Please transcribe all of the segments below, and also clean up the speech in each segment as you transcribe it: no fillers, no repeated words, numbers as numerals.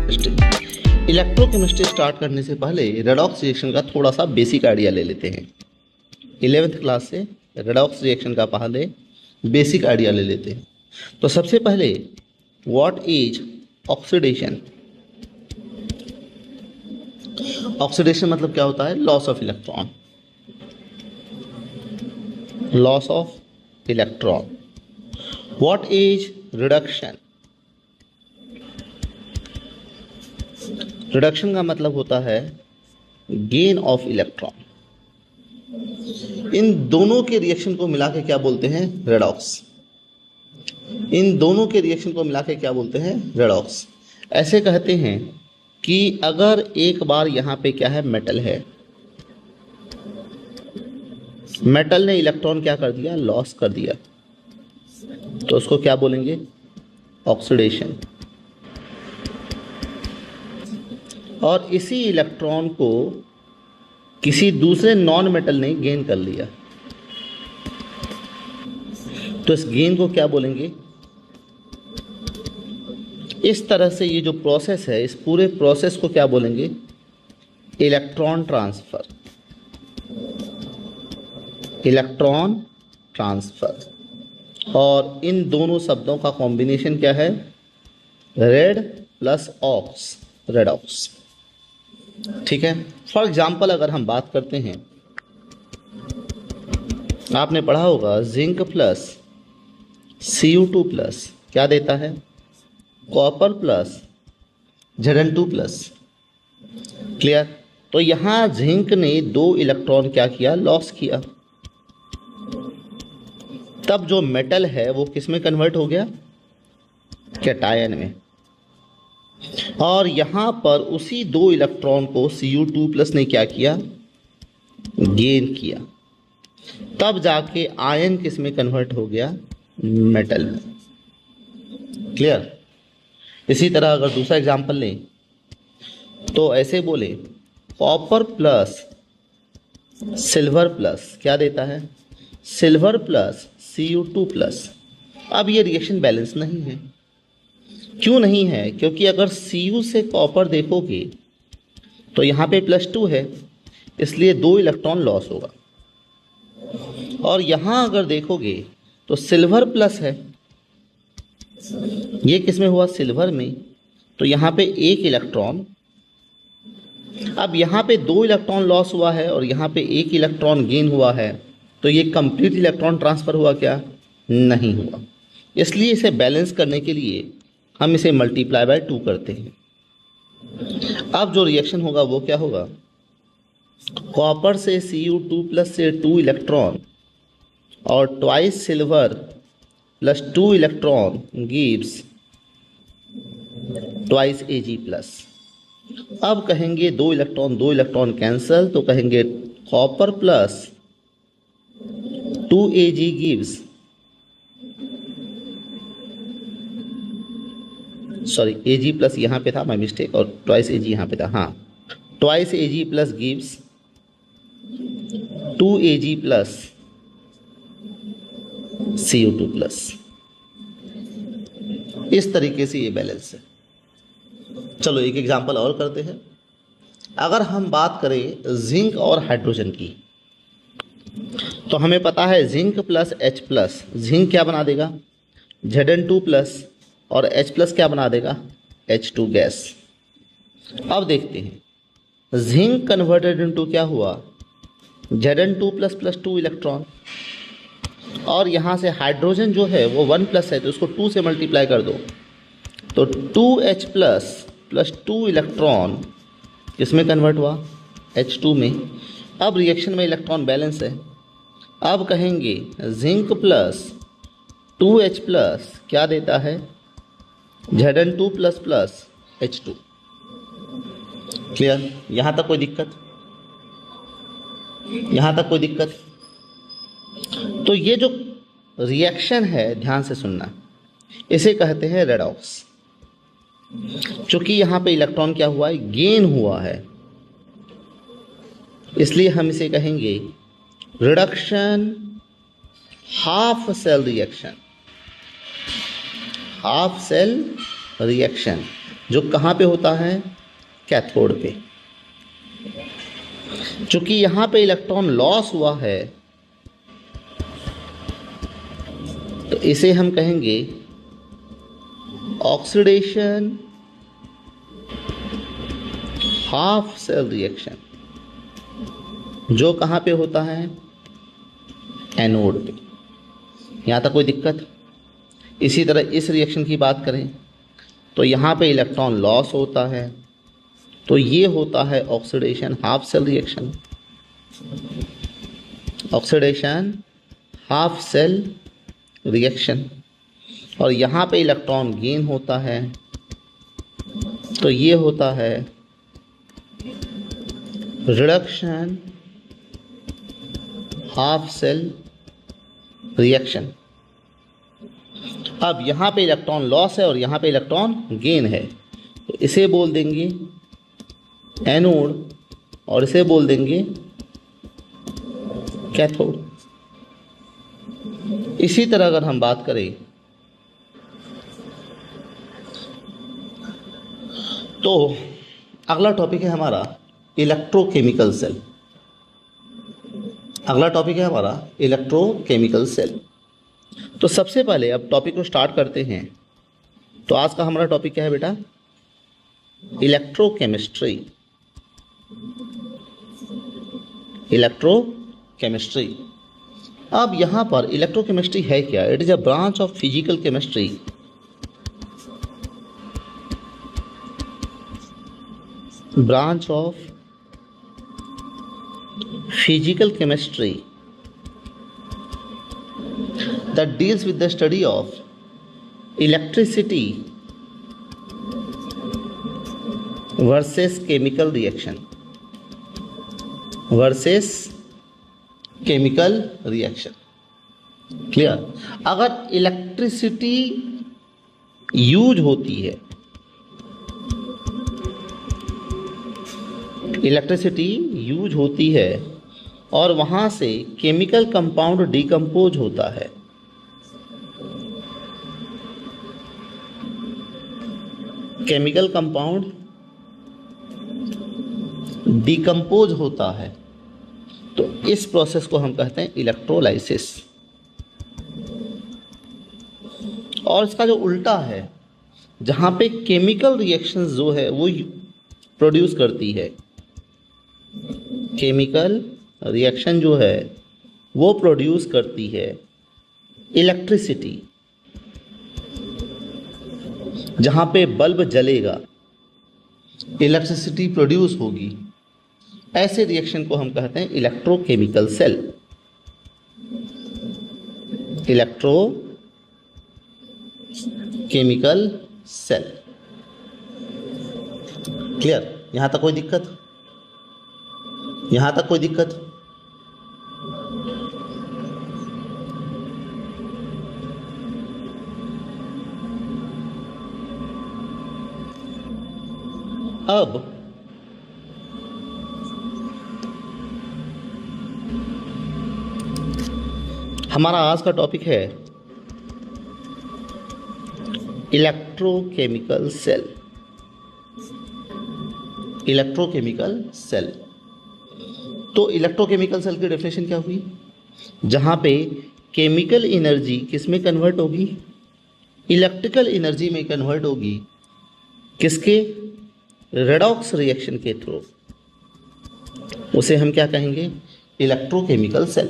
Electrochemistry start करने से पहले रेडॉक्स रिएक्शन का थोड़ा सा बेसिक आइडिया ले लेते हैं। 11th क्लास से रेडॉक्स रिएक्शन का पहले बेसिक आइडिया ले लेते हैं। तो सबसे पहले व्हाट इज ऑक्सीडेशन। ऑक्सीडेशन मतलब क्या होता है? Loss of electron. Loss of electron. What is reduction. Reduction का मतलब होता है गेन ऑफ इलेक्ट्रॉन। इन दोनों के रिएक्शन को मिला के क्या बोलते हैं? रेडॉक्स। इन दोनों के रिएक्शन को मिला के क्या बोलते हैं? रेडॉक्स। ऐसे कहते हैं कि अगर एक बार यहाँ पे क्या है, मेटल है, मेटल ने इलेक्ट्रॉन क्या कर दिया? लॉस कर दिया, तो उसको क्या बोलेंगे? ऑक्सीडेशन। और इसी इलेक्ट्रॉन को किसी दूसरे नॉन मेटल ने गेन कर लिया, तो इस गेन को क्या बोलेंगे? इस तरह से ये जो प्रोसेस है, इस पूरे प्रोसेस को क्या बोलेंगे? Electron transfer. Electron transfer. और इन दोनों शब्दों का कॉम्बिनेशन क्या है? Red plus ox, redox. ठीक है। फॉर एग्जाम्पल अगर हम बात करते हैं, आपने पढ़ा होगा जिंक प्लस Cu2 प्लस क्या देता है? Copper plus Zn2 plus. Clear? तो यहाँ जिंक ने 2 इलेक्ट्रॉन क्या किया? लॉस किया। तब जो मेटल है वो किस में कन्वर्ट हो गया? कैटायन में। और यहाँ पर उसी 2 इलेक्ट्रॉन को Cu2 प्लस ने क्या किया? गेन किया। तब जाके आयन किस में कन्वर्ट हो गया? मेटल में। क्लियर? इसी तरह अगर दूसरा एग्जांपल लें तो ऐसे बोले कॉपर प्लस सिल्वर प्लस क्या देता है? Silver plus Cu2 plus. अब ये रिएक्शन बैलेंस नहीं है। क्यों नहीं है? क्योंकि अगर Cu से कॉपर देखोगे तो यहाँ पे +2 है, इसलिए 2 इलेक्ट्रॉन लॉस होगा। और यहाँ अगर देखोगे तो सिल्वर प्लस है, ये किस में हुआ? सिल्वर में। तो यहाँ पे 1 इलेक्ट्रॉन। अब यहाँ पे 2 इलेक्ट्रॉन लॉस हुआ है और यहाँ पे 1 इलेक्ट्रॉन गेन हुआ है, तो ये कंप्लीट इलेक्ट्रॉन ट्रांसफर हुआ क्या? नहीं हुआ। इसलिए इसे बैलेंस करने के लिए हम इसे मल्टीप्लाई बाय 2 करते हैं। अब जो रिएक्शन होगा वो क्या होगा? कॉपर से Cu2 प्लस से 2 इलेक्ट्रॉन और twice silver plus 2 electron gives twice Ag plus. अब कहेंगे 2 इलेक्ट्रॉन कैंसल, तो कहेंगे copper plus 2 Ag gives, sorry Ag plus यहाँ पे था, माय मिस्टेक, और ट्वाइस Ag यहाँ पे था। हाँ, twice Ag plus gives 2 Ag plus Cu2 plus. इस तरीके से ये बैलेंस है। चलो एक एग्जांपल और करते हैं। अगर हम बात करें जिंक और हाइड्रोजन की, तो हमें पता है zinc plus H plus, zinc क्या बना देगा? Zn2 प्लस, और H प्लस क्या बना देगा? H2 gas. अब देखते हैं जिंक कन्वर्टेड इनटू क्या हुआ? Zn2 plus plus 2 electron. और यहाँ से हाइड्रोजन जो है वो 1 प्लस है, तो उसको 2 से मल्टीप्लाई कर दो, तो 2H प्लस प्लस 2 इलेक्ट्रॉन किसमें कन्वर्ट हुआ? H2 में। अब रिएक्शन में इलेक्ट्रॉन बैलेंस है। अब कहेंगे जिंक प्लस 2H प्लस क्या देता है? Zn2 plus plus H2। Clear? यहाँ तक कोई दिक्कत? यहाँ तक कोई दिक्कत? तो ये जो रिएक्शन है, ध्यान से सुनना, इसे कहते हैं रेडॉक्स। चूंकि यहाँ पे इलेक्ट्रॉन क्या हुआ है? गेन हुआ है, इसलिए हम इसे कहेंगे reduction half cell reaction. Half cell reaction. जो कहाँ पे होता है, कैथोड पे। चूंकि यहाँ पे इलेक्ट्रॉन लॉस हुआ है तो इसे हम कहेंगे ऑक्सीडेशन हाफ सेल रिएक्शन, जो कहाँ पे होता है, एनोड पे। यहाँ तक कोई दिक्कत? इसी तरह इस रिएक्शन की बात करें तो यहाँ पे इलेक्ट्रॉन लॉस होता है, तो ये होता है oxidation half cell reaction. Oxidation half cell reaction. और यहाँ पे इलेक्ट्रॉन गेन होता है, तो ये होता है रिडक्शन हाफ सेल रिएक्शन। अब यहाँ पे इलेक्ट्रॉन लॉस है और यहाँ पे इलेक्ट्रॉन गेन है, तो इसे बोल देंगे एनोड और इसे बोल देंगे कैथोड। इसी तरह अगर हम बात करें तो अगला टॉपिक है हमारा इलेक्ट्रोकेमिकल सेल। अगला टॉपिक है हमारा इलेक्ट्रोकेमिकल सेल। तो सबसे पहले अब टॉपिक को स्टार्ट करते हैं। तो आज का हमारा टॉपिक क्या है बेटा? इलेक्ट्रोकेमिस्ट्री। इलेक्ट्रोकेमिस्ट्री। अब यहाँ पर इलेक्ट्रोकेमिस्ट्री है क्या? It is a branch of physical chemistry branch of physical chemistry that deals with the study of electricity versus chemical reaction clear? अगर इलेक्ट्रिसिटी यूज होती है, इलेक्ट्रिसिटी यूज होती है और वहाँ से केमिकल कंपाउंड डिकम्पोज होता है, केमिकल कंपाउंड डिकम्पोज होता है, तो इस प्रोसेस को हम कहते हैं इलेक्ट्रोलाइसिस। और इसका जो उल्टा है, जहाँ पे केमिकल रिएक्शंस जो है वो प्रोड्यूस करती है, केमिकल रिएक्शन जो है वो प्रोड्यूस करती है इलेक्ट्रिसिटी। जहाँ पे बल्ब जलेगा इलेक्ट्रिसिटी प्रोड्यूस होगी, ऐसे रिएक्शन को हम कहते हैं electrochemical cell. Electrochemical cell. Clear? यहाँ तक कोई दिक्कत? यहाँ तक कोई दिक्कत? अब हमारा आज का टॉपिक है इलेक्ट्रोकेमिकल सेल। Electrochemical cell. तो इलेक्ट्रोकेमिकल सेल की डेफिनेशन क्या हुई? जहाँ पे केमिकल एनर्जी किस में कन्वर्ट होगी? इलेक्ट्रिकल एनर्जी में कन्वर्ट होगी। किसके? रेडॉक्स रिएक्शन के थ्रू। उसे हम क्या कहेंगे? Electrochemical cell.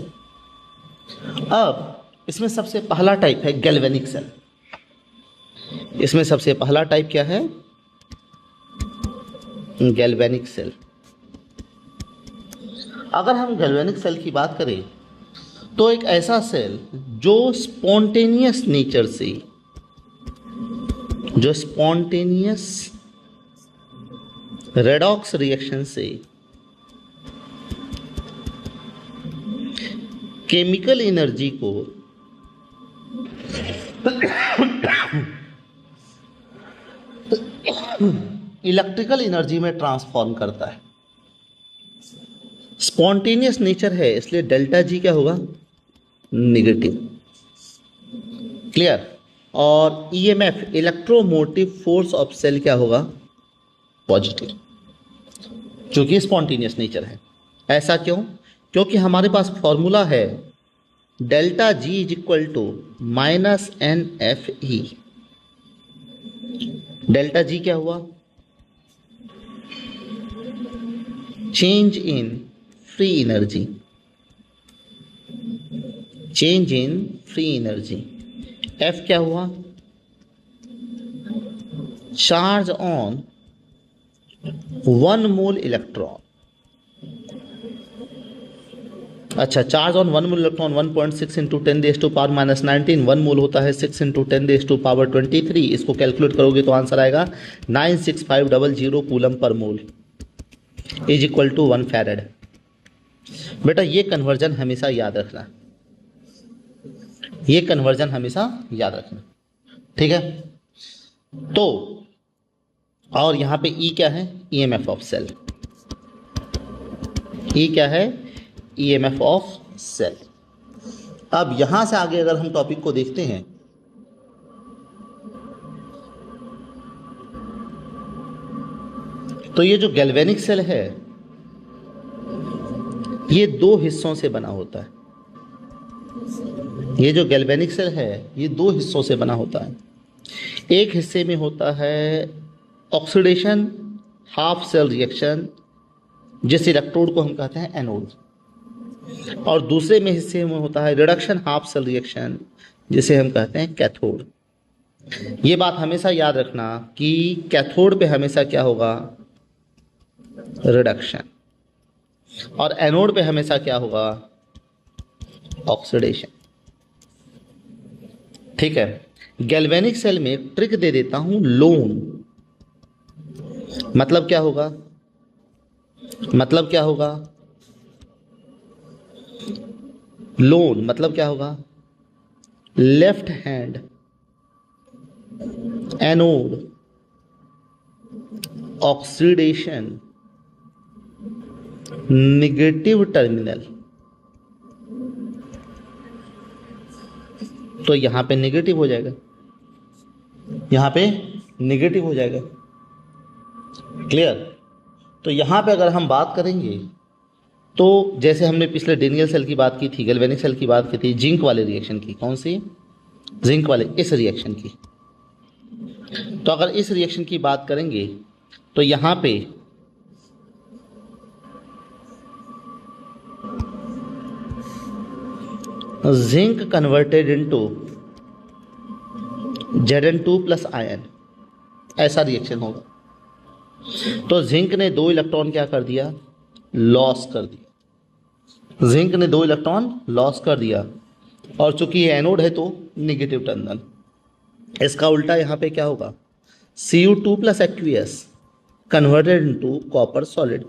अब इसमें सबसे पहला टाइप है गैल्वेनिक सेल। इसमें सबसे पहला टाइप क्या है? Galvanic cell. अगर हम गैल्वेनिक सेल की बात करें तो एक ऐसा सेल जो स्पॉन्टेनियस नेचर से, जो स्पॉन्टेनियस रेडॉक्स रिएक्शन से केमिकल एनर्जी को इलेक्ट्रिकल एनर्जी में ट्रांसफॉर्म करता है। स्पॉन्टेनियस नेचर है, इसलिए डेल्टा जी क्या होगा? नेगेटिव। क्लियर? और EMF electromotive force of cell क्या होगा, पॉजिटिव, क्योंकि स्पॉन्टेनियस नेचर है। ऐसा क्यों? क्योंकि हमारे पास फॉर्मूला है delta G is equal to minus N F E. Delta G क्या हुआ, change in free energy, change in free energy. F क्या हुआ, चार्ज ऑन 1 मोल इलेक्ट्रॉन। अच्छा, charge on 1 mole electron 1.6 into 10⁻⁻19, 1 mole होता है 6 into 10⁻23। इसको calculate करोगे तो आंसर आएगा 96500 coulomb per mole is equal to 1 farad. बेटा ये कन्वर्जन हमेशा याद रखना, ये कन्वर्जन हमेशा याद रखना, ठीक है। तो और यहां पे ई क्या है, ईएमएफ ऑफ सेल। ई क्या है, ईएमएफ ऑफ सेल। अब यहां से आगे अगर हम टॉपिक को देखते हैं तो ये जो गैल्वेनिक सेल है ये 2 हिस्सों से बना होता है। ये जो गैल्वेनिक सेल है ये 2 हिस्सों से बना होता है। एक हिस्से में होता है ऑक्सीडेशन हाफ सेल रिएक्शन, जिस इलेक्ट्रोड को हम कहते हैं एनोड, और दूसरे में हिस्से में होता है रिडक्शन हाफ सेल रिएक्शन, जिसे हम कहते हैं कैथोड। ये बात हमेशा याद रखना कि कैथोड पे हमेशा क्या होगा, रिडक्शन, और एनोड पे हमेशा क्या होगा, ऑक्सीडेशन, ठीक है। गैल्वेनिक सेल में एक ट्रिक दे देता हूं, लोन। मतलब क्या होगा, मतलब क्या होगा, लोन मतलब क्या होगा, left hand anode oxidation negative terminal. तो यहां पे नेगेटिव हो जाएगा, यहां पे नेगेटिव हो जाएगा, क्लियर। तो यहां पे अगर हम बात करेंगे तो जैसे हमने पिछले डेनियल सेल की बात की थी, गैल्वेनिक सेल की बात की थी, जिंक वाले रिएक्शन की, कौन सी, जिंक वाले, इस रिएक्शन की। तो अगर इस रिएक्शन की बात करेंगे तो यहां पे zinc converted into Zn2 plus ion, ऐसा रिएक्शन होगा। तो जिंक ने 2 इलेक्ट्रॉन क्या कर दिया, लॉस कर दिया, जिंक ने 2 इलेक्ट्रॉन लॉस कर दिया, और चूंकि ये एनोड है तो निगेटिव टर्मिनल। इसका उल्टा यहाँ पे क्या होगा, Cu2 plus aqueous converted into copper solid,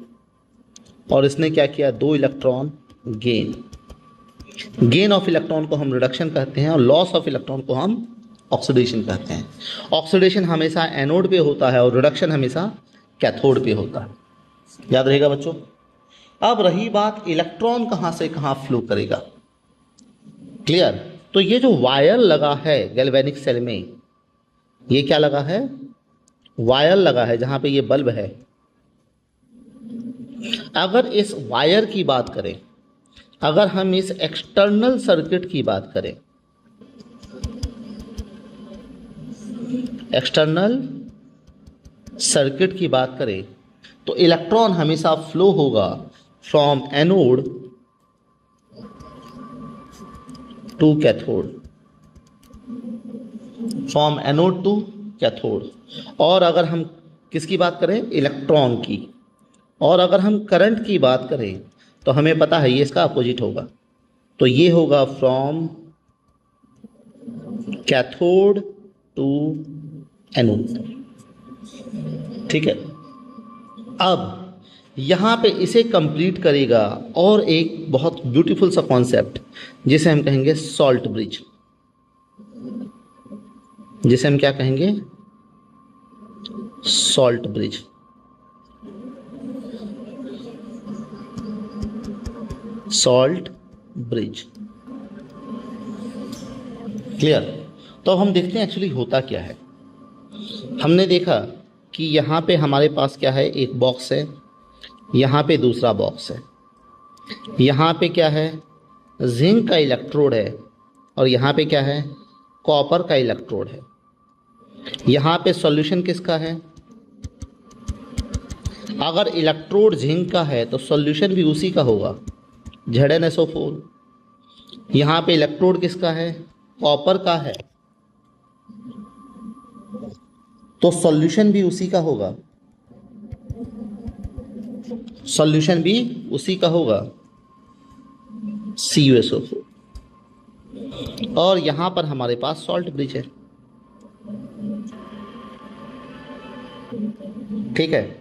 और इसने क्या किया, 2 electron gain. Gain of electron को हम रिडक्शन कहते हैं और लॉस ऑफ इलेक्ट्रॉन को हम ऑक्सीडेशन कहते हैं। ऑक्सीडेशन हमेशा एनोड पे होता है और रिडक्शन हमेशा कैथोड पे होता है, याद रहेगा बच्चों। अब रही बात इलेक्ट्रॉन कहां से कहां फ्लो करेगा, क्लियर। तो ये जो वायर लगा है गैल्वेनिक सेल में, ये क्या लगा है, वायर लगा है, जहां पे ये बल्ब है। अगर इस वायर की बात करें, अगर हम इस एक्सटर्नल सर्किट की बात करें, एक्सटर्नल सर्किट की बात करें, तो इलेक्ट्रॉन हमेशा फ्लो होगा from anode to cathode, from anode to cathode. और अगर हम किसकी बात करें, इलेक्ट्रॉन की, और अगर हम करंट की बात करें तो हमें पता है ये इसका अपोजिट होगा, तो ये होगा फ्रॉम कैथोड टू एनोड, ठीक है। अब यहां पे इसे कंप्लीट करेगा और एक बहुत ब्यूटीफुल सा कॉन्सेप्ट, जिसे हम कहेंगे सॉल्ट ब्रिज, जिसे हम क्या कहेंगे, salt bridge. Salt bridge, clear. तो हम देखते हैं एक्चुअली होता क्या है। हमने देखा कि यहाँ पे हमारे पास क्या है, एक बॉक्स है, यहाँ पे दूसरा बॉक्स है, यहाँ पे क्या है, जिंक का इलेक्ट्रोड है, और यहाँ पे क्या है, कॉपर का इलेक्ट्रोड है। यहाँ पे सॉल्यूशन किसका है? अगर इलेक्ट्रोड जिंक का है तो सॉल्यूशन भी उसी का होगा, ZnSO4। यहाँ पे इलेक्ट्रोड किसका है? कॉपर का है, तो सॉल्यूशन भी उसी का होगा, सॉल्यूशन भी उसी का होगा, CuSO4। और यहाँ पर हमारे पास सॉल्ट ब्रिज है, ठीक है,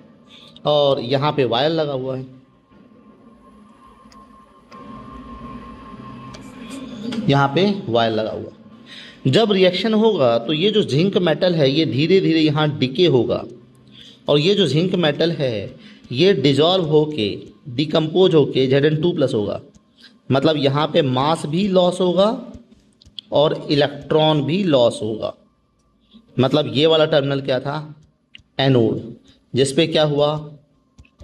और यहाँ पे वायर लगा हुआ है, यहाँ पे वायर लगा हुआ है। जब रिएक्शन होगा तो ये जो जिंक मेटल है ये धीरे धीरे यहाँ डिके होगा, और ये जो जिंक मेटल है ये डिजॉल्व होके, डिकम्पोज होके Zn2+ होगा। मतलब यहाँ पे मास भी लॉस होगा और इलेक्ट्रॉन भी लॉस होगा। मतलब ये वाला टर्मिनल क्या था? एनोड, जिस पे क्या हुआ?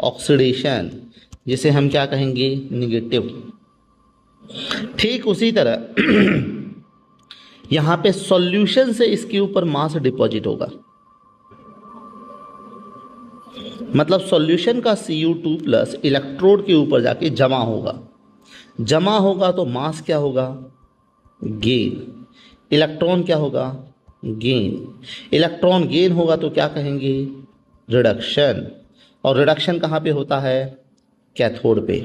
ऑक्सीडेशन, जिसे हम क्या कहेंगे? निगेटिव। ठीक उसी तरह यहाँ पे सॉल्यूशन से इसके ऊपर मास डिपॉजिट होगा। मतलब सॉल्यूशन का Cu2+ इलेक्ट्रोड के ऊपर जाके जमा होगा, जमा होगा तो मास क्या होगा? गेन। इलेक्ट्रॉन क्या होगा? गेन। इलेक्ट्रॉन गेन होगा तो क्या कहेंगे? रिडक्शन। और रिडक्शन कहाँ पे होता है? कैथोड पे।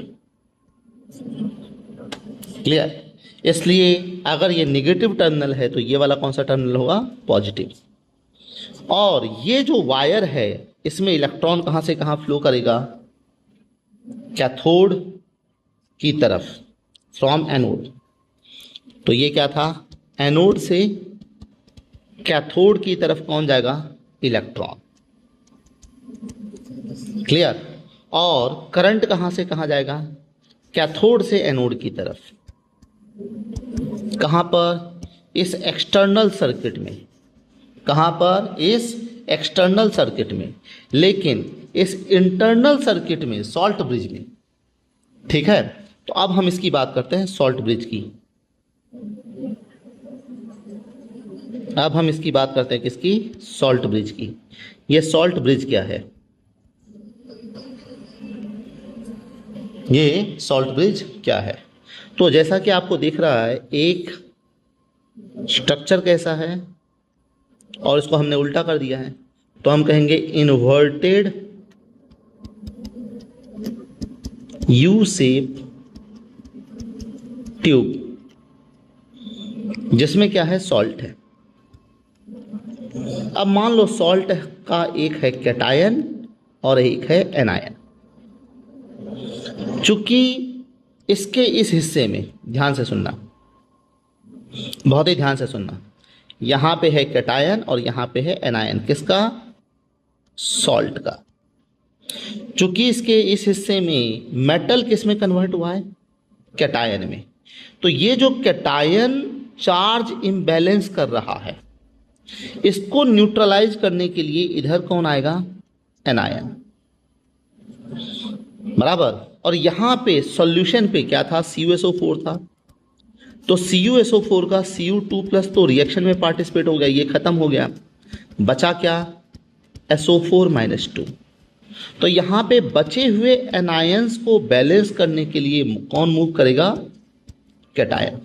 क्लियर? इसलिए अगर ये नेगेटिव टर्मिनल है तो ये वाला कौन सा टर्मिनल होगा? पॉजिटिव। और ये जो वायर है इसमें इलेक्ट्रॉन कहाँ से कहाँ फ्लो करेगा? कैथोड की तरफ, फ्रॉम एनोड। तो ये क्या था? एनोड से कैथोड की तरफ कौन जाएगा? इलेक्ट्रॉन। क्लियर? और करंट कहाँ से कहाँ जाएगा? कैथोड से एनोड की तरफ। कहाँ पर? इस एक्सटर्नल सर्किट में। कहाँ पर? इस एक्सटर्नल सर्किट में। लेकिन इस इंटरनल सर्किट में, सॉल्ट ब्रिज में। ठीक है, तो अब हम इसकी बात करते हैं, सॉल्ट ब्रिज की। अब हम इसकी बात करते हैं किसकी? सॉल्ट ब्रिज की। ये सॉल्ट ब्रिज क्या है? ये सॉल्ट ब्रिज क्या है? तो जैसा कि आपको दिख रहा है, एक स्ट्रक्चर कैसा है और इसको हमने उल्टा कर दिया है, तो हम कहेंगे इन्वर्टेड यू शेप ट्यूब, जिसमें क्या है? सॉल्ट है। अब मान लो सॉल्ट का एक है कैटायन और एक है एनायन। चूंकि इसके इस हिस्से में, ध्यान से सुनना, बहुत ही ध्यान से सुनना, यहाँ पे है कैटायन और यहाँ पे है एनायन। किसका? सॉल्ट का। चूंकि इसके इस हिस्से में मेटल किस में कन्वर्ट हुआ है? कैटायन में। तो ये जो कैटायन चार्ज इम्बैलेंस कर रहा है, इसको न्यूट्रलाइज करने के लिए इधर कौन आएगा? एनायन। बराबर। और यहाँ पे सॉल्यूशन पे क्या था? CuSO4 था। तो CuSO4 का Cu2+ तो रिएक्शन में पार्टिसिपेट हो गया, ये खत्म हो गया। बचा क्या? SO4-2। तो यहाँ पे बचे हुए एनायंस को बैलेंस करने के लिए कौन मूव करेगा? कैटायन।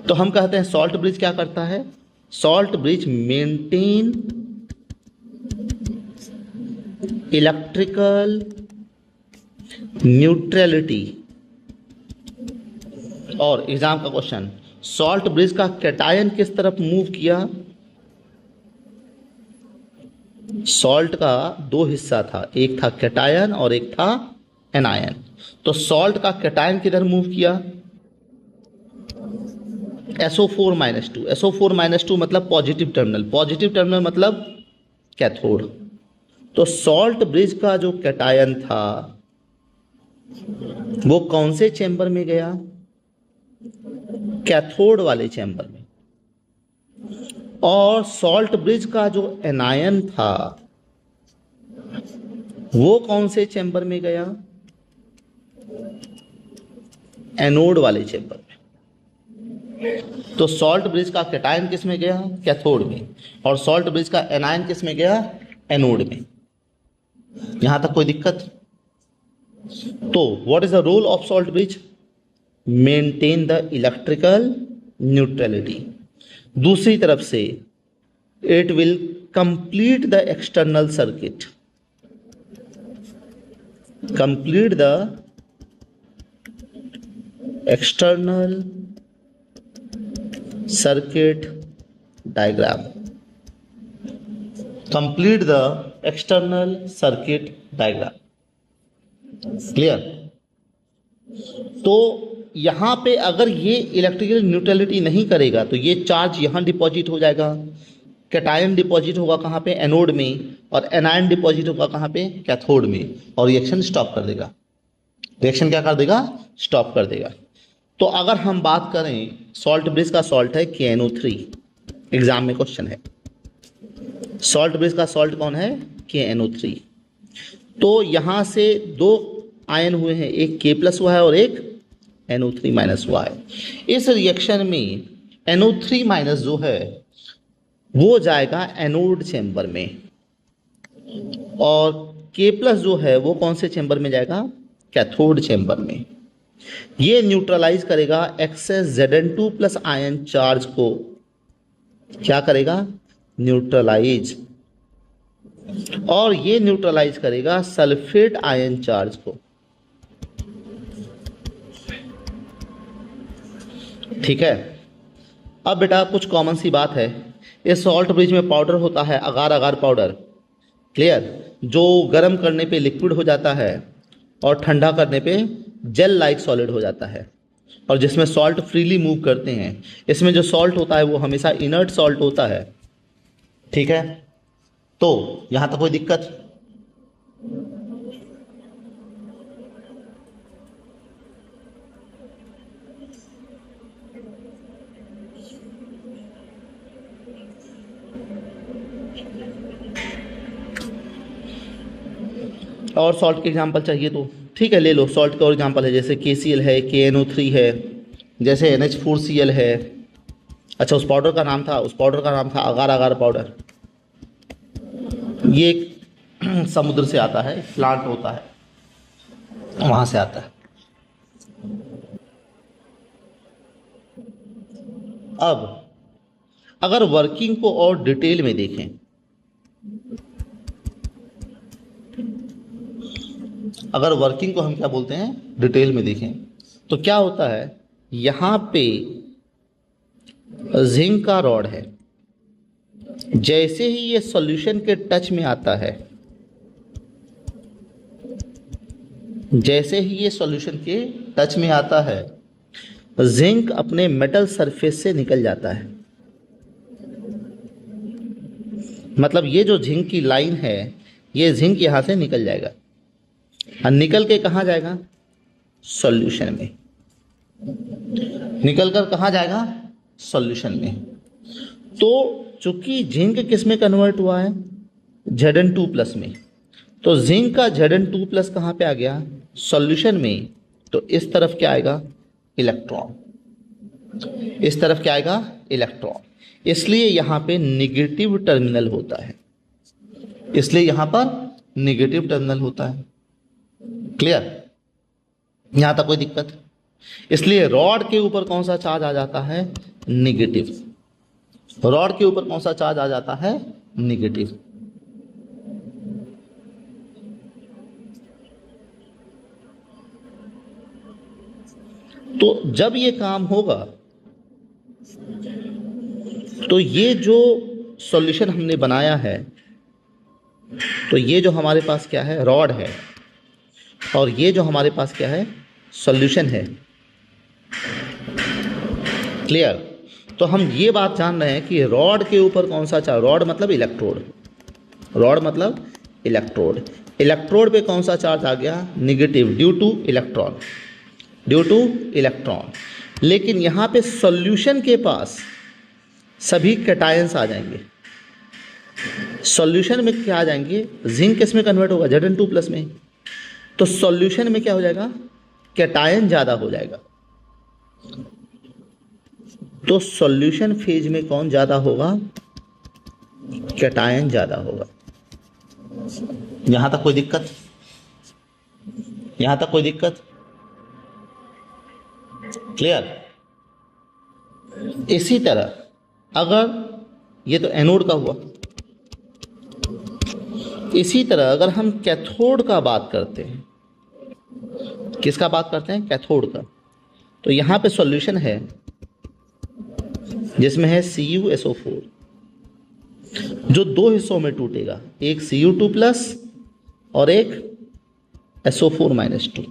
तो हम कहते हैं सॉल्ट ब्रिज क्या करता है? Salt bridge maintain electrical neutrality. और एग्जाम का क्वेश्चन, सॉल्ट ब्रिज का कैटायन किस तरफ मूव किया? सॉल्ट का दो हिस्सा था, एक था कैटायन और एक था एनायन। तो सॉल्ट का कैटायन किधर मूव किया? SO4-2। SO4-2 मतलब पॉजिटिव टर्मिनल। पॉजिटिव टर्मिनल मतलब कैथोड। तो सॉल्ट ब्रिज का जो कैटायन था वो कौन से चेंबर में गया? कैथोड वाले चेंबर में। और सॉल्ट ब्रिज का जो एनायन था वो कौन से चेंबर में गया? एनोड वाले चेंबर में। तो सॉल्ट ब्रिज का कैटायन किस में गया? कैथोड में। और सॉल्ट ब्रिज का एनायन किस में गया? एनोड में। यहां तक कोई दिक्कत? तो what is the role of salt bridge? Maintain the electrical neutrality. दूसरी तरफ से it will complete the external circuit, complete the external circuit diagram, complete the external circuit diagram. Clear? तो यहां पे अगर ये इलेक्ट्रिकल न्यूट्रलिटी नहीं करेगा तो ये चार्ज यहां डिपॉजिट हो जाएगा, कैटायन डिपॉजिट होगा कहां पे? एनोड में, और एनायन डिपॉजिट होगा कहां पे? कैथोड में, और रिएक्शन स्टॉप कर देगा। रिएक्शन क्या कर देगा? स्टॉप कर देगा। तो अगर हम बात करें, सॉल्ट ब्रिज का सॉल्ट है KNO3, एग्जाम में क्वेश्चन है, सॉल्ट ब्रिज का सॉल्ट कौन है? KNO3। तो यहां से दो आयन हुए हैं, एक K+ हुआ है और एक NO3- हुआ है। इस रिएक्शन में NO3- जो है वो जाएगा एनोड चेंबर में, और K+ जो है वो कौन से चेंबर में जाएगा? कैथोड चेंबर में। ये न्यूट्रलाइज करेगा एक्सेस Zn2+ आयन चार्ज को। क्या करेगा? न्यूट्रलाइज। और ये न्यूट्रलाइज करेगा सल्फेट आयन चार्ज को। ठीक है। अब बेटा कुछ कॉमन सी बात है, इस सॉल्ट ब्रिज में पाउडर होता है, अगार अगार पाउडर। क्लियर? जो गर्म करने पे लिक्विड हो जाता है और ठंडा करने पे जेल लाइक सॉलिड हो जाता है, और जिसमें सॉल्ट फ्रीली मूव करते हैं। इसमें जो सॉल्ट होता है वो हमेशा इनर्ट सॉल्ट होता है। ठीक है? तो यहां तक कोई दिक्कत? और सॉल्ट के एग्जांपल चाहिए तो ठीक है, ले लो। सॉल्ट का और एग्जांपल है, जैसे KCl है, KNO3 है, जैसे NH4Cl है। अच्छा, उस पाउडर का नाम था अगार अगार पाउडर। ये एक समुद्र से आता है, प्लांट होता है, वहां से आता है। अब अगर वर्किंग को और डिटेल में देखें, अगर वर्किंग को हम क्या बोलते हैं, डिटेल में देखें, तो क्या होता है? यहां पे जिंक का रॉड है, जैसे ही ये सॉल्यूशन के टच में आता है, जैसे ही ये सॉल्यूशन के टच में आता है, जिंक अपने मेटल सरफेस से निकल जाता है। मतलब ये जो जिंक की लाइन है, ये जिंक यहां से निकल जाएगा, और निकल के कहाँ जाएगा? सॉल्यूशन में। निकल कर कहाँ जाएगा? सॉल्यूशन में। तो चूंकि जिंक किस में कन्वर्ट हुआ है? Zn2+ में। तो जिंक का Zn2+ कहाँ पे आ गया? सॉल्यूशन में। तो इस तरफ क्या आएगा? इलेक्ट्रॉन। इस तरफ क्या आएगा? इलेक्ट्रॉन। इसलिए यहां पे निगेटिव टर्मिनल होता है, इसलिए यहां पर निगेटिव टर्मिनल होता है। क्लियर? यहां तक कोई दिक्कत? इसलिए रॉड के ऊपर कौन सा चार्ज आ जाता है? निगेटिव। रॉड के ऊपर कौन सा चार्ज आ जाता है? निगेटिव। तो जब ये काम होगा तो ये जो सॉल्यूशन हमने बनाया है, तो ये जो हमारे पास क्या है? रॉड है, और ये जो हमारे पास क्या है? सॉल्यूशन है। क्लियर? तो हम ये बात जान रहे हैं कि रॉड के ऊपर कौन सा चार्ज? रॉड मतलब इलेक्ट्रोड, रॉड मतलब इलेक्ट्रोड। इलेक्ट्रोड पे कौन सा चार्ज आ गया? Negative, due two electron, due two electron. लेकिन यहाँ पे सॉल्यूशन के पास सभी कैटायंस आ जाएंगे। सॉल्यूशन में क्या आ जाएंगे, जिंक किस में कन्वर्ट होगा, Zn2+ में। तो सॉल्यूशन में क्या हो जाएगा, कैटायन ज़्यादा हो जाएगा। तो सॉल्यूशन फेज में कौन ज़्यादा होगा, कैटायन ज़्यादा होगा। यहां तक कोई दिक्कत, यहां तक कोई दिक्कत, क्लियर। इसी तरह अगर ये तो एनोड का हुआ, इसी तरह अगर हम कैथोड का बात करते हैं, किसका बात करते हैं, कैथोड का, तो यहां पे सॉल्यूशन है जिसमें है CuSO4, जो दो हिस्सों में टूटेगा, एक Cu2+ और एक SO4-2।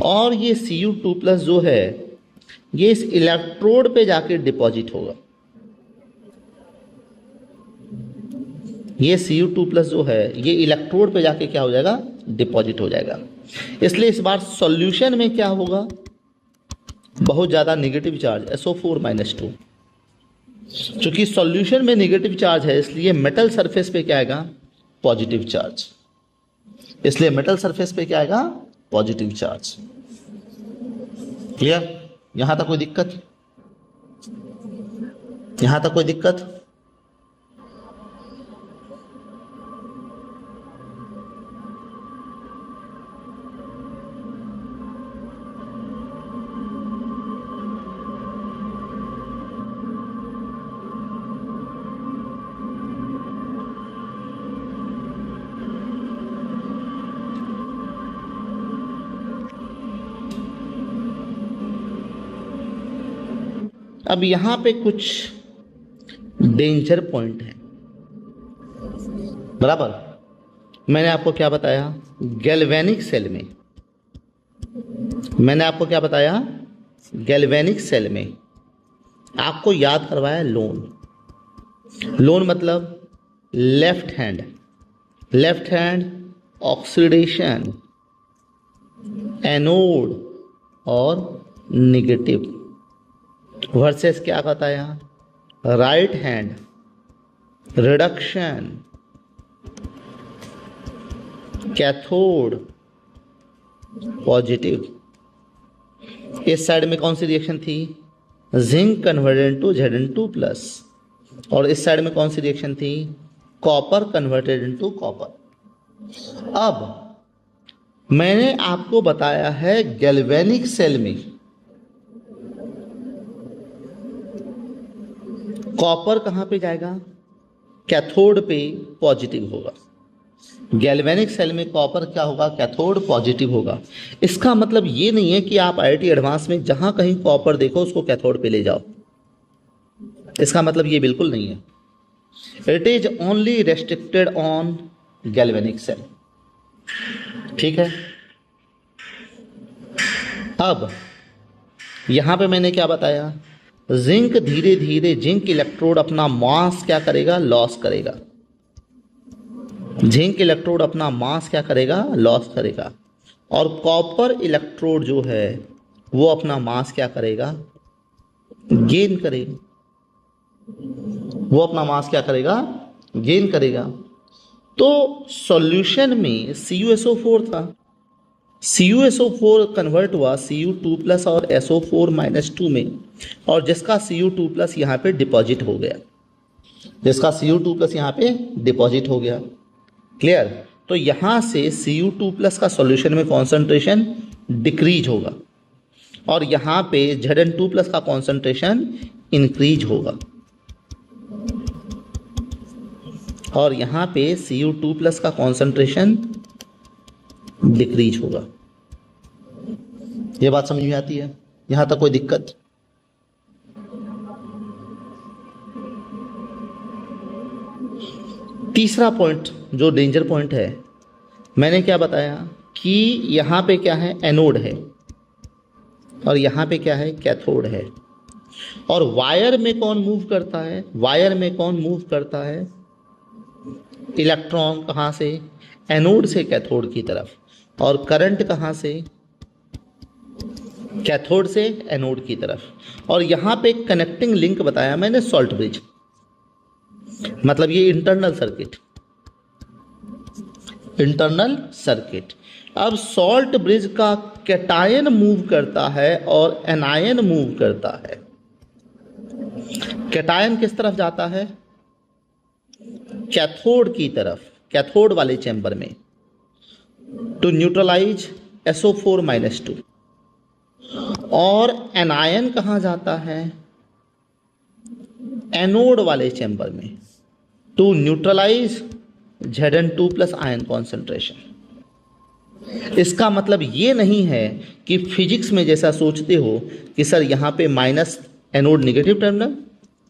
और ये Cu2+ जो है ये इस इलेक्ट्रोड पे जाके डिपॉजिट होगा। ये Cu2+ जो है ये इलेक्ट्रोड पे जाके क्या हो जाएगा, डिपॉजिट हो जाएगा। इसलिए इस बार सॉल्यूशन में क्या होगा, बहुत ज़्यादा नेगेटिव चार्ज SO4-2। चूंकि सॉल्यूशन में नेगेटिव चार्ज है इसलिए मेटल सरफेस पे क्या आएगा, पॉजिटिव चार्ज। इसलिए मेटल सरफेस पे क्या आएगा, पॉजिटिव चार्ज। क्लियर, यहां तक कोई दिक्कत, यहां तक कोई दिक्कत। अब यहां पे कुछ डेंजर पॉइंट है, बराबर। मैंने आपको क्या बताया, गैल्वेनिक सेल में, मैंने आपको क्या बताया, गैल्वेनिक सेल में आपको याद करवाया लोन। लोन मतलब left hand, left hand oxidation, anode और नेगेटिव वर्सेस क्या बताया, right hand reduction, cathode positive. इस साइड में कौन सी रिएक्शन थी, जिंक कन्वर्टेड टू Zn2+, और इस साइड में कौन सी रिएक्शन थी, कॉपर कन्वर्टेड इनटू कॉपर। अब मैंने आपको बताया है गैल्वेनिक सेल में कॉपर कहां पे जाएगा, कैथोड पे पॉजिटिव होगा। गैल्वेनिक सेल में कॉपर क्या होगा, कैथोड पॉजिटिव होगा। इसका मतलब ये नहीं है कि आप IIT एडवांस में जहां कहीं कॉपर देखो उसको कैथोड पे ले जाओ, इसका मतलब ये बिल्कुल नहीं है। It is only restricted on galvanic cell, ठीक है। अब यहां पे मैंने क्या बताया, जिंक धीरे धीरे, जिंक इलेक्ट्रोड अपना मास क्या करेगा, लॉस करेगा। जिंक इलेक्ट्रोड अपना मास क्या करेगा, लॉस करेगा। और कॉपर इलेक्ट्रोड जो है वो अपना मास क्या करेगा, गेन करेगा। वो अपना मास क्या करेगा, गेन करेगा। तो सॉल्यूशन में CuSO4 था, CuSO4 कन्वर्ट हुआ Cu2+ और SO4-2 में, और जिसका Cu2+ यहाँ पे डिपॉजिट हो गया, जिसका Cu2+ यहाँ पे डिपॉजिट हो गया। क्लियर। तो यहाँ से Cu2+ का सॉल्यूशन में कॉन्सेंट्रेशन डिक्रीज होगा और यहाँ पे Zn2+ का कॉन्सेंट्रेशन इंक्रीज होगा, और यहाँ पे Cu2+ का कॉन्सेंट्रेशन डिक्रीज होगा। ये बात समझ में आती है, यहां तक कोई दिक्कत। तीसरा पॉइंट जो डेंजर पॉइंट है, मैंने क्या बताया कि यहां पे क्या है, एनोड है और यहां पे क्या है, कैथोड है। और वायर में कौन मूव करता है, वायर में कौन मूव करता है, इलेक्ट्रॉन कहां से, एनोड से कैथोड की तरफ। और करंट कहां से, कैथोड से एनोड की तरफ, और यहाँ पे कनेक्टिंग लिंक बताया मैंने सॉल्ट ब्रिज, मतलब ये इंटरनल सर्किट। अब सॉल्ट ब्रिज का कैटायन मूव करता है और एनायन मूव करता है। कैटायन किस तरफ जाता है? कैथोड की तरफ, कैथोड वाले चैम्बर में, टू न्यूट्रलाइज SO4-2। और एनायन कहाँ जाता है? एनोड वाले चैम्बर में, to neutralise Zn2+ ion concentration. इसका मतलब ये नहीं है कि फिजिक्स में जैसा सोचते हो कि सर यहाँ पे minus anode negative terminal,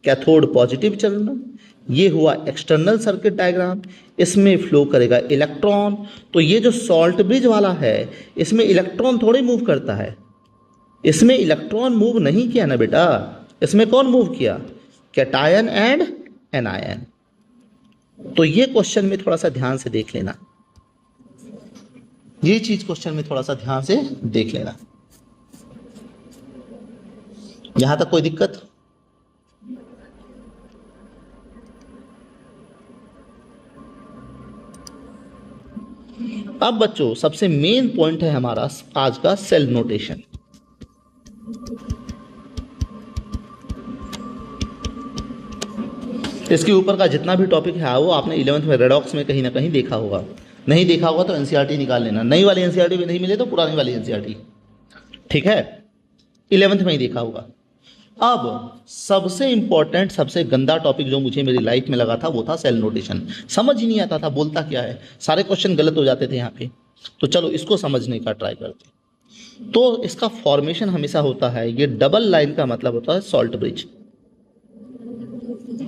cathode positive terminal. ये हुआ एक्सटर्नल सर्किट डायग्राम, इसमें फ्लो करेगा इलेक्ट्रॉन। तो ये जो सॉल्ट ब्रिज वाला है, इसमें इलेक्ट्रॉन थोड़े मूव करता है, इसमें इलेक्ट्रॉन मूव नहीं किया ना बेटा, इसमें कौन मूव किया? Cation and anion. तो ये क्वेश्चन में थोड़ा सा ध्यान से देख लेना, ये चीज क्वेश्चन में थोड़ा सा ध्यान से देख लेना। यहां तक कोई दिक्कत? अब बच्चों सबसे मेन पॉइंट है हमारा आज का सेल नोटेशन। इसके ऊपर का जितना भी टॉपिक है वो आपने 11th में रेडॉक्स में कहीं ना कहीं देखा होगा, नहीं देखा होगा तो एनसीईआरटी निकाल लेना, नई वाली एनसीईआरटी में नहीं मिले तो पुरानी वाली एनसीईआरटी, ठीक है, 11th में ही देखा होगा। अब सबसे इंपॉर्टेंट, सबसे गंदा टॉपिक जो मुझे मेरी लाइफ में लगा था वो था सेल नोटेशन। समझ ही नहीं आता था बोलता क्या है, सारे क्वेश्चन गलत हो जाते थे यहाँ पे। तो चलो इसको समझने का ट्राई करते। तो इसका फॉर्मेशन हमेशा होता है, ये डबल लाइन का मतलब होता है सॉल्ट ब्रिज।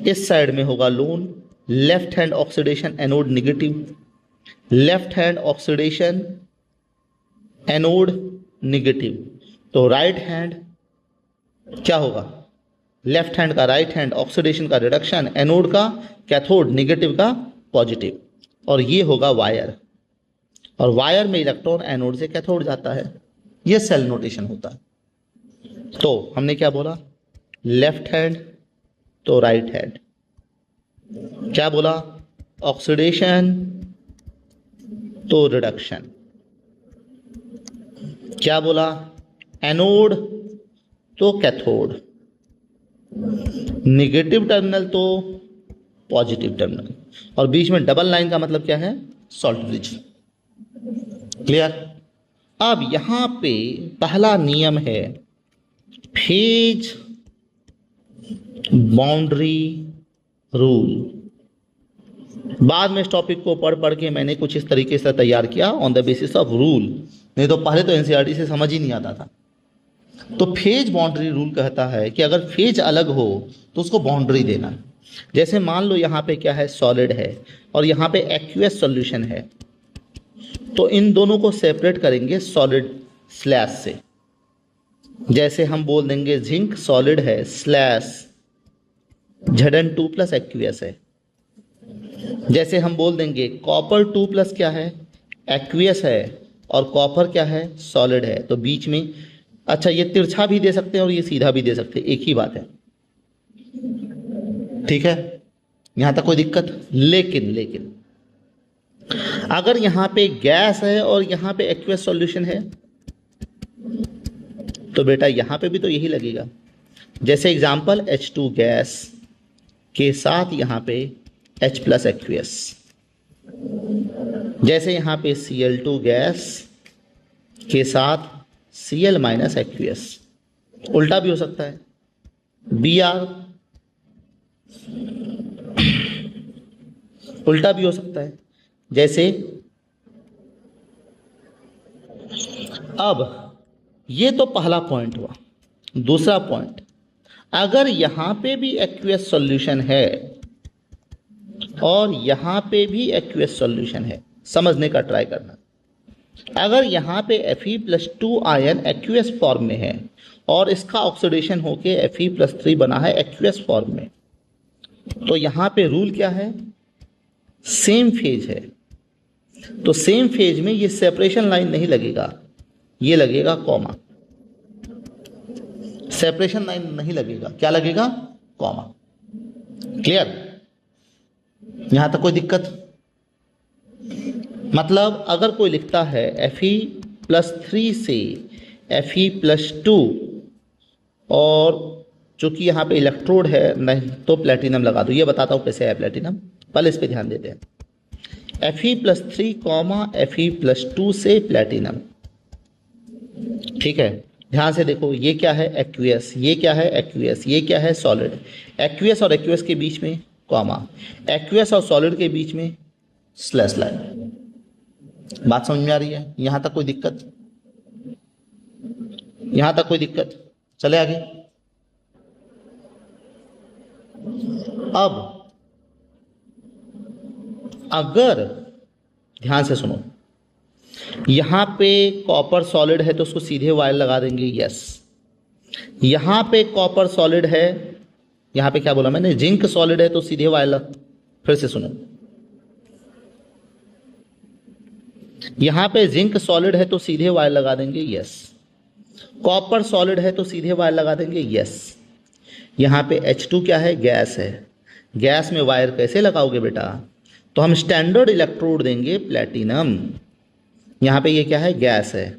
इस साइड में होगा loan, left hand oxidation anode negative, left hand oxidation anode negative. तो राइट हैंड क्या होगा? लेफ्ट हैंड का राइट हैंड, ऑक्सीडेशन का रिडक्शन, एनोड का कैथोड, निगेटिव का पॉजिटिव। और ये होगा वायर, और वायर में इलेक्ट्रॉन एनोड से कैथोड जाता है। ये सेल नोटेशन होता है। तो हमने क्या बोला? लेफ्ट हैंड तो राइट हैंड, क्या बोला? ऑक्सीडेशन तो रिडक्शन, क्या बोला? एनोड तो कैथोड, निगेटिव टर्मिनल तो पॉजिटिव टर्मिनल, और बीच में डबल लाइन का मतलब क्या है? Salt bridge. क्लियर? अब यहां पे पहला नियम है फेज बाउंड्री रूल। बाद में इस टॉपिक को पढ़ पढ़ के मैंने कुछ इस तरीके से तैयार किया on the basis of rule, नहीं तो पहले तो एनसीईआरटी से समझ ही नहीं आता था। तो फेज बाउंड्री रूल कहता है कि अगर फेज अलग हो तो उसको बाउंड्री देना। जैसे मान लो यहाँ पे क्या है? सॉलिड है, और यहाँ पे एक्वियस सॉल्यूशन है, तो इन दोनों को सेपरेट करेंगे सॉलिड स्लैश से। जैसे हम बोल देंगे जिंक सॉलिड है स्लैश Zn2+ एक्वियस है। जैसे हम बोल देंगे कॉपर 2+ क्या है? एक्वियस है, और कॉपर क्या है? सॉलिड है। तो बीच में, अच्छा ये तिरछा भी दे सकते हैं और ये सीधा भी दे सकते हैं, एक ही बात है, ठीक है, यहां तक कोई दिक्कत? लेकिन अगर यहां पे गैस है और यहां पे एक्वियस सॉल्यूशन है तो बेटा यहां पे भी तो यही लगेगा। जैसे एग्जांपल H2 गैस के साथ यहां पे H+ एक्वियस, जैसे यहां पे Cl2 गैस के साथ Cl- एक्वियस। उल्टा भी हो सकता है, Br उल्टा भी हो सकता है। जैसे अब ये तो पहला पॉइंट हुआ। दूसरा पॉइंट, अगर यहां पे भी एक्वियस सॉल्यूशन है और यहां पे भी एक्वियस सॉल्यूशन है, समझने का ट्राई करना। अगर यहां पे Fe+2 आयन एक्वियस फॉर्म में है और इसका ऑक्सीडेशन होके Fe+3 बना है एक्वियस फॉर्म में, तो यहां पे रूल क्या है? सेम फेज है, तो सेम फेज में ये सेपरेशन लाइन नहीं लगेगा, ये लगेगा कॉमा। सेपरेशन लाइन नहीं लगेगा, क्या लगेगा? कॉमा। क्लियर? यहां तक कोई दिक्कत? मतलब अगर कोई लिखता है Fe+3 से Fe+2 और चूंकि यहाँ पे इलेक्ट्रोड है नहीं तो प्लेटिनम लगा दो। ये बताता हूँ कैसे है प्लेटिनम, पहले इस पे ध्यान देते हैं। Fe+3 Fe+2 से प्लेटिनम, ठीक है। ध्यान से देखो, ये क्या है? एक्वियस। ये क्या है? एक्वियस। ये क्या है? सॉलिड। एक्वियस और एक्वियस के बीच में कॉमा, एक्वियस और सॉलिड के बीच में स्लैश लाइन। बात समझ में आ रही है? यहां तक कोई दिक्कत? यहां तक कोई दिक्कत? चले आगे। अब अगर ध्यान से सुनो, यहां पे कॉपर सॉलिड है तो उसको सीधे वायर लगा देंगे, यस। यहां पे कॉपर सॉलिड है, यहां पे क्या बोला मैंने? जिंक सॉलिड है तो सीधे वायर लगा। फिर से सुनो, यहां पे जिंक सॉलिड है तो सीधे वायर लगा देंगे, यस। कॉपर सॉलिड है तो सीधे वायर लगा देंगे, यस। यहां पे H2 क्या है? गैस है। गैस में वायर कैसे लगाओगे बेटा? तो हम स्टैंडर्ड इलेक्ट्रोड देंगे प्लेटिनम। यहाँ पे ये क्या है? गैस है,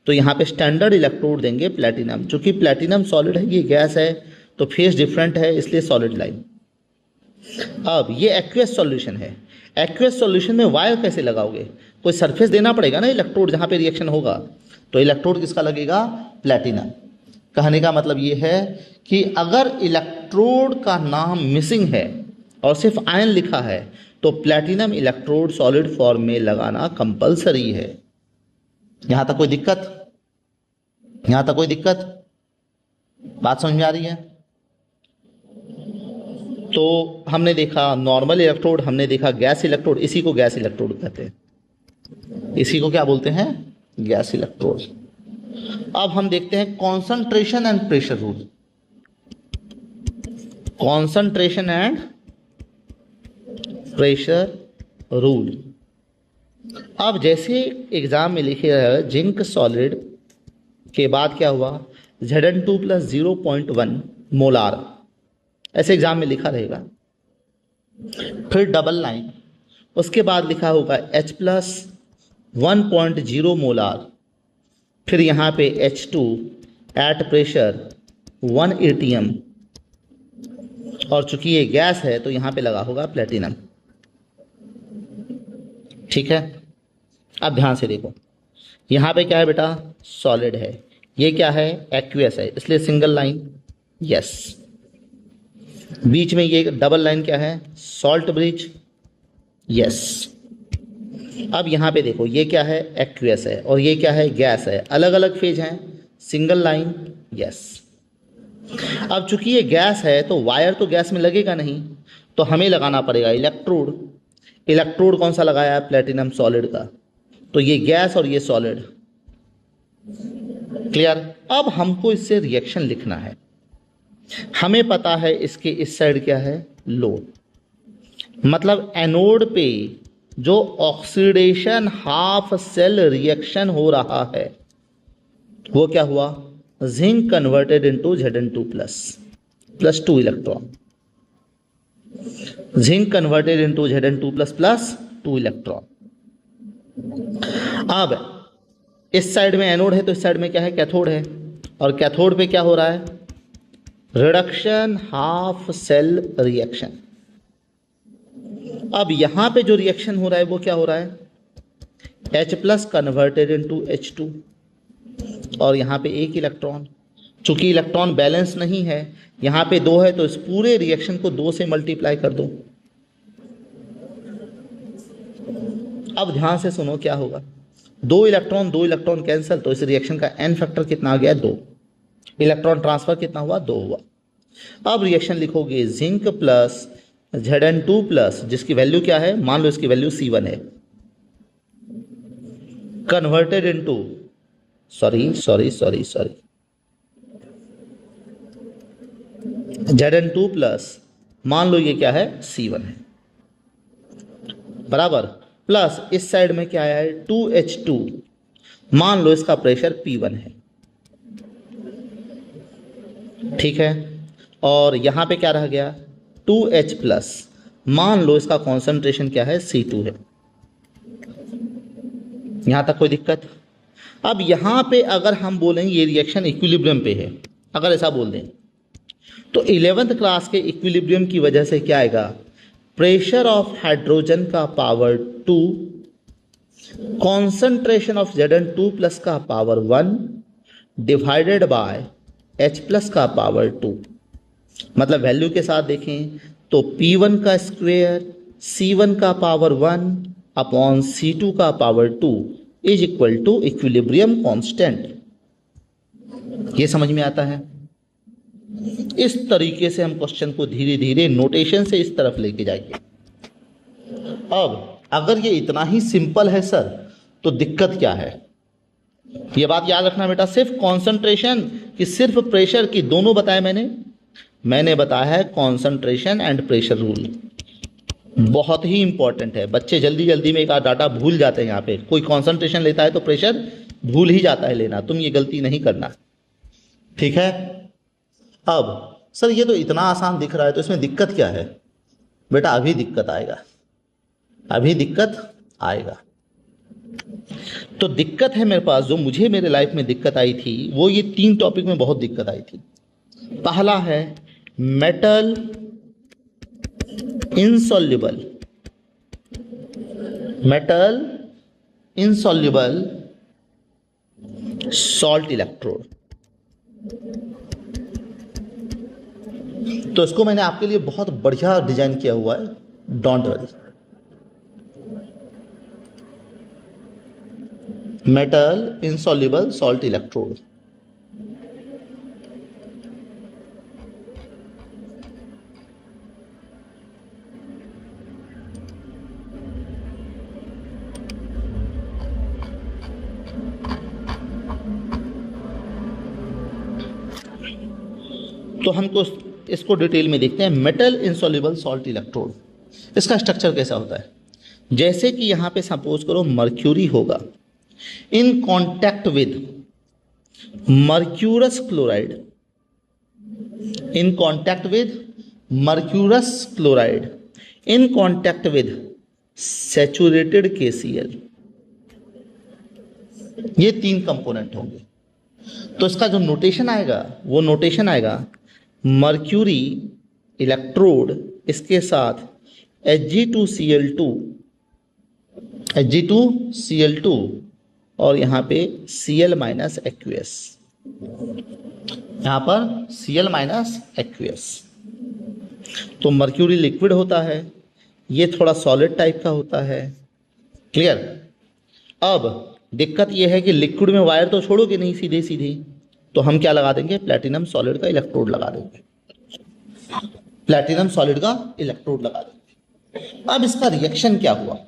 तो यहाँ पे स्टैंडर्ड इलेक्ट्रोड देंगे प्लेटिनम। चूंकि प्लेटिनम सॉलिड है, ये गैस है, तो फेस डिफरेंट है, इसलिए सॉलिड लाइन। अब ये एक्वियस सॉल्यूशन है। एक्वियस सॉल्यूशन में वायर कैसे लगाओगे? कोई सरफेस देना पड़ेगा ना इलेक्ट्रोड जहाँ पे रिएक्शन होगा, तो इलेक्ट्रोड किसका लगेगा? प्लेटिनम। कहने का मतलब ये है कि अगर इलेक्ट्रोड का नाम मिसिंग है और सिर्फ आयन लिखा है तो प्लेटिनम इलेक्ट्रोड सॉलिड फॉर्म में लगाना कंपलसरी है। यहां तक कोई दिक्कत? यहां तक कोई दिक्कत? बात समझ में आ रही है? तो हमने देखा नॉर्मल इलेक्ट्रोड, हमने देखा गैस इलेक्ट्रोड। इसी को गैस इलेक्ट्रोड कहते हैं। इसी को क्या बोलते हैं? Gas electrode. अब हम देखते हैं concentration and pressure rule. Concentration and pressure rule. अब जैसे एग्जाम में लिखे रहे जिंक सॉलिड के बाद क्या हुआ? Zn2 + 0.1 मोलार, ऐसे एग्जाम में लिखा रहेगा। फिर डबल लाइन, उसके बाद लिखा होगा H+ 1.0 मोलार। फिर यहाँ पे H2 एट प्रेशर 1 atm, और चूंकि ये गैस है तो यहाँ पे लगा होगा प्लेटिनम। ठीक है, अब ध्यान से देखो, यहाँ पे क्या है बेटा? सॉलिड है। ये क्या है? एक्वियस है, इसलिए सिंगल लाइन, यस। बीच में ये डबल लाइन क्या है? Salt bridge, yes. अब यहाँ पे देखो, ये क्या है? एक्वियस है, और ये क्या है? गैस है। अलग अलग फेज हैं, सिंगल लाइन, यस। अब चूंकि ये गैस है तो वायर तो गैस में लगेगा नहीं, तो हमें लगाना पड़ेगा इलेक्ट्रोड। इलेक्ट्रोड कौन सा लगाया है? प्लेटिनम सॉलिड का। तो ये गैस और ये सॉलिड, क्लियर? अब हमको इससे रिएक्शन लिखना है। हमें पता है इसके इस साइड क्या है? लो, मतलब एनोड पे जो ऑक्सीडेशन हाफ सेल रिएक्शन हो रहा है वो क्या हुआ? Zinc converted into Zn2 + 2 electron. Zinc converted into Zn2 + 2 electron. अब इस साइड में एनोड है तो इस साइड में क्या है? कैथोड है। और कैथोड पे क्या हो रहा है? Reduction half cell reaction. अब यहां पे जो रिएक्शन हो रहा है वो क्या हो रहा है? H+ कन्वर्टेड इनटू H2, और यहां पे एक इलेक्ट्रॉन। चूंकि इलेक्ट्रॉन बैलेंस नहीं है, यहां पे 2 है तो इस पूरे रिएक्शन को 2 से मल्टीप्लाई कर दो। अब ध्यान से सुनो क्या होगा? 2 इलेक्ट्रॉन कैंसिल, तो इस रिएक्शन का n फैक्टर कितना आ गया? 2। इलेक्ट्रॉन ट्रांसफर कितना हुआ? 2 हुआ। अब रिएक्शन लिखोगे जिंक प्लस Zn2 प्लस, जिसकी वैल्यू क्या है? मान लो इसकी वैल्यू C1 है, converted into sorry Zn2 plus, मान लो ये क्या है? C1 है, बराबर। प्लस इस साइड में क्या आया है? 2H2, मान लो इसका प्रेशर P1 है। ठीक है। और यहाँ पे क्या रह गया, 2H प्लस। मान लो इसका कॉन्सेंट्रेशन क्या है, C2 है। यहाँ तक कोई दिक्कत? अब यहाँ पे अगर हम बोलेंगे ये रिएक्शन इक्विलिब्रियम पे है, अगर ऐसा बोल दें तो 11th क्लास के इक्विलिब्रियम की वजह से क्या आएगा, प्रेशर ऑफ हाइड्रोजन का power 2, concentration of Zn2 plus का power 1 divided by H plus का पावर 2। मतलब वैल्यू के साथ देखें तो P1 का स्क्वेयर C1 का पावर 1 अपॉन C2 का power 2 is equal to equilibrium constant. ये समझ में आता है? इस तरीके से हम क्वेश्चन को धीरे धीरे नोटेशन से इस तरफ लेके जाएंगे। अब अगर ये इतना ही सिंपल है सर तो दिक्कत क्या है? ये बात याद रखना बेटा, सिर्फ कॉन्सेंट्रेशन कि सिर्फ प्रेशर की, दोनों बताए मैंने बताया है कॉन्सेंट्रेशन एंड प्रेशर रूल, बहुत ही इंपॉर्टेंट है। बच्चे जल्दी जल्दी में एक डाटा भूल जाते हैं। यहाँ पे कोई कॉन्सेंट्रेशन लेता है तो प्रेशर भूल ही जाता है लेना, तुम ये गलती नहीं करना, ठीक है। अब सर ये तो इतना आसान दिख रहा है तो इसमें दिक्कत क्या है? बेटा अभी दिक्कत आएगा, अभी दिक्कत आएगा। तो दिक्कत है मेरे पास, जो मुझे मेरे लाइफ में दिक्कत आई थी वो ये 3 टॉपिक में बहुत दिक्कत आई थी। पहला है metal insoluble, metal insoluble salt electrode. तो इसको मैंने आपके लिए बहुत बढ़िया डिजाइन किया हुआ है, don't worry. Metal insoluble salt electrode. तो हमको इसको डिटेल में देखते हैं। मेटल इनसॉल्युबल सॉल्ट इलेक्ट्रोड, इसका स्ट्रक्चर कैसा होता है? जैसे कि यहां पे सपोज करो मर्क्यूरी होगा in contact with mercurous chloride, in contact with mercurous chloride in contact with saturated KCl। ये 3 कंपोनेंट होंगे। तो इसका जो नोटेशन आएगा वो नोटेशन आएगा मर्क्यूरी इलेक्ट्रोड, इसके साथ Hg2Cl2 और यहाँ पे Cl माइनस एक्वियस, यहाँ पर Cl माइनस एक्वियस। तो मर्क्यूरी लिक्विड होता है, ये थोड़ा सॉलिड टाइप का होता है, क्लियर। अब दिक्कत ये है कि लिक्विड में वायर तो छोड़ोगे नहीं सीधे सीधे, तो हम क्या लगा देंगे, प्लैटिनम सॉलिड का इलेक्ट्रोड लगा देंगे, प्लैटिनम सॉलिड का इलेक्ट्रोड लगा देंगे। अब इसका रिएक्शन क्या हुआ?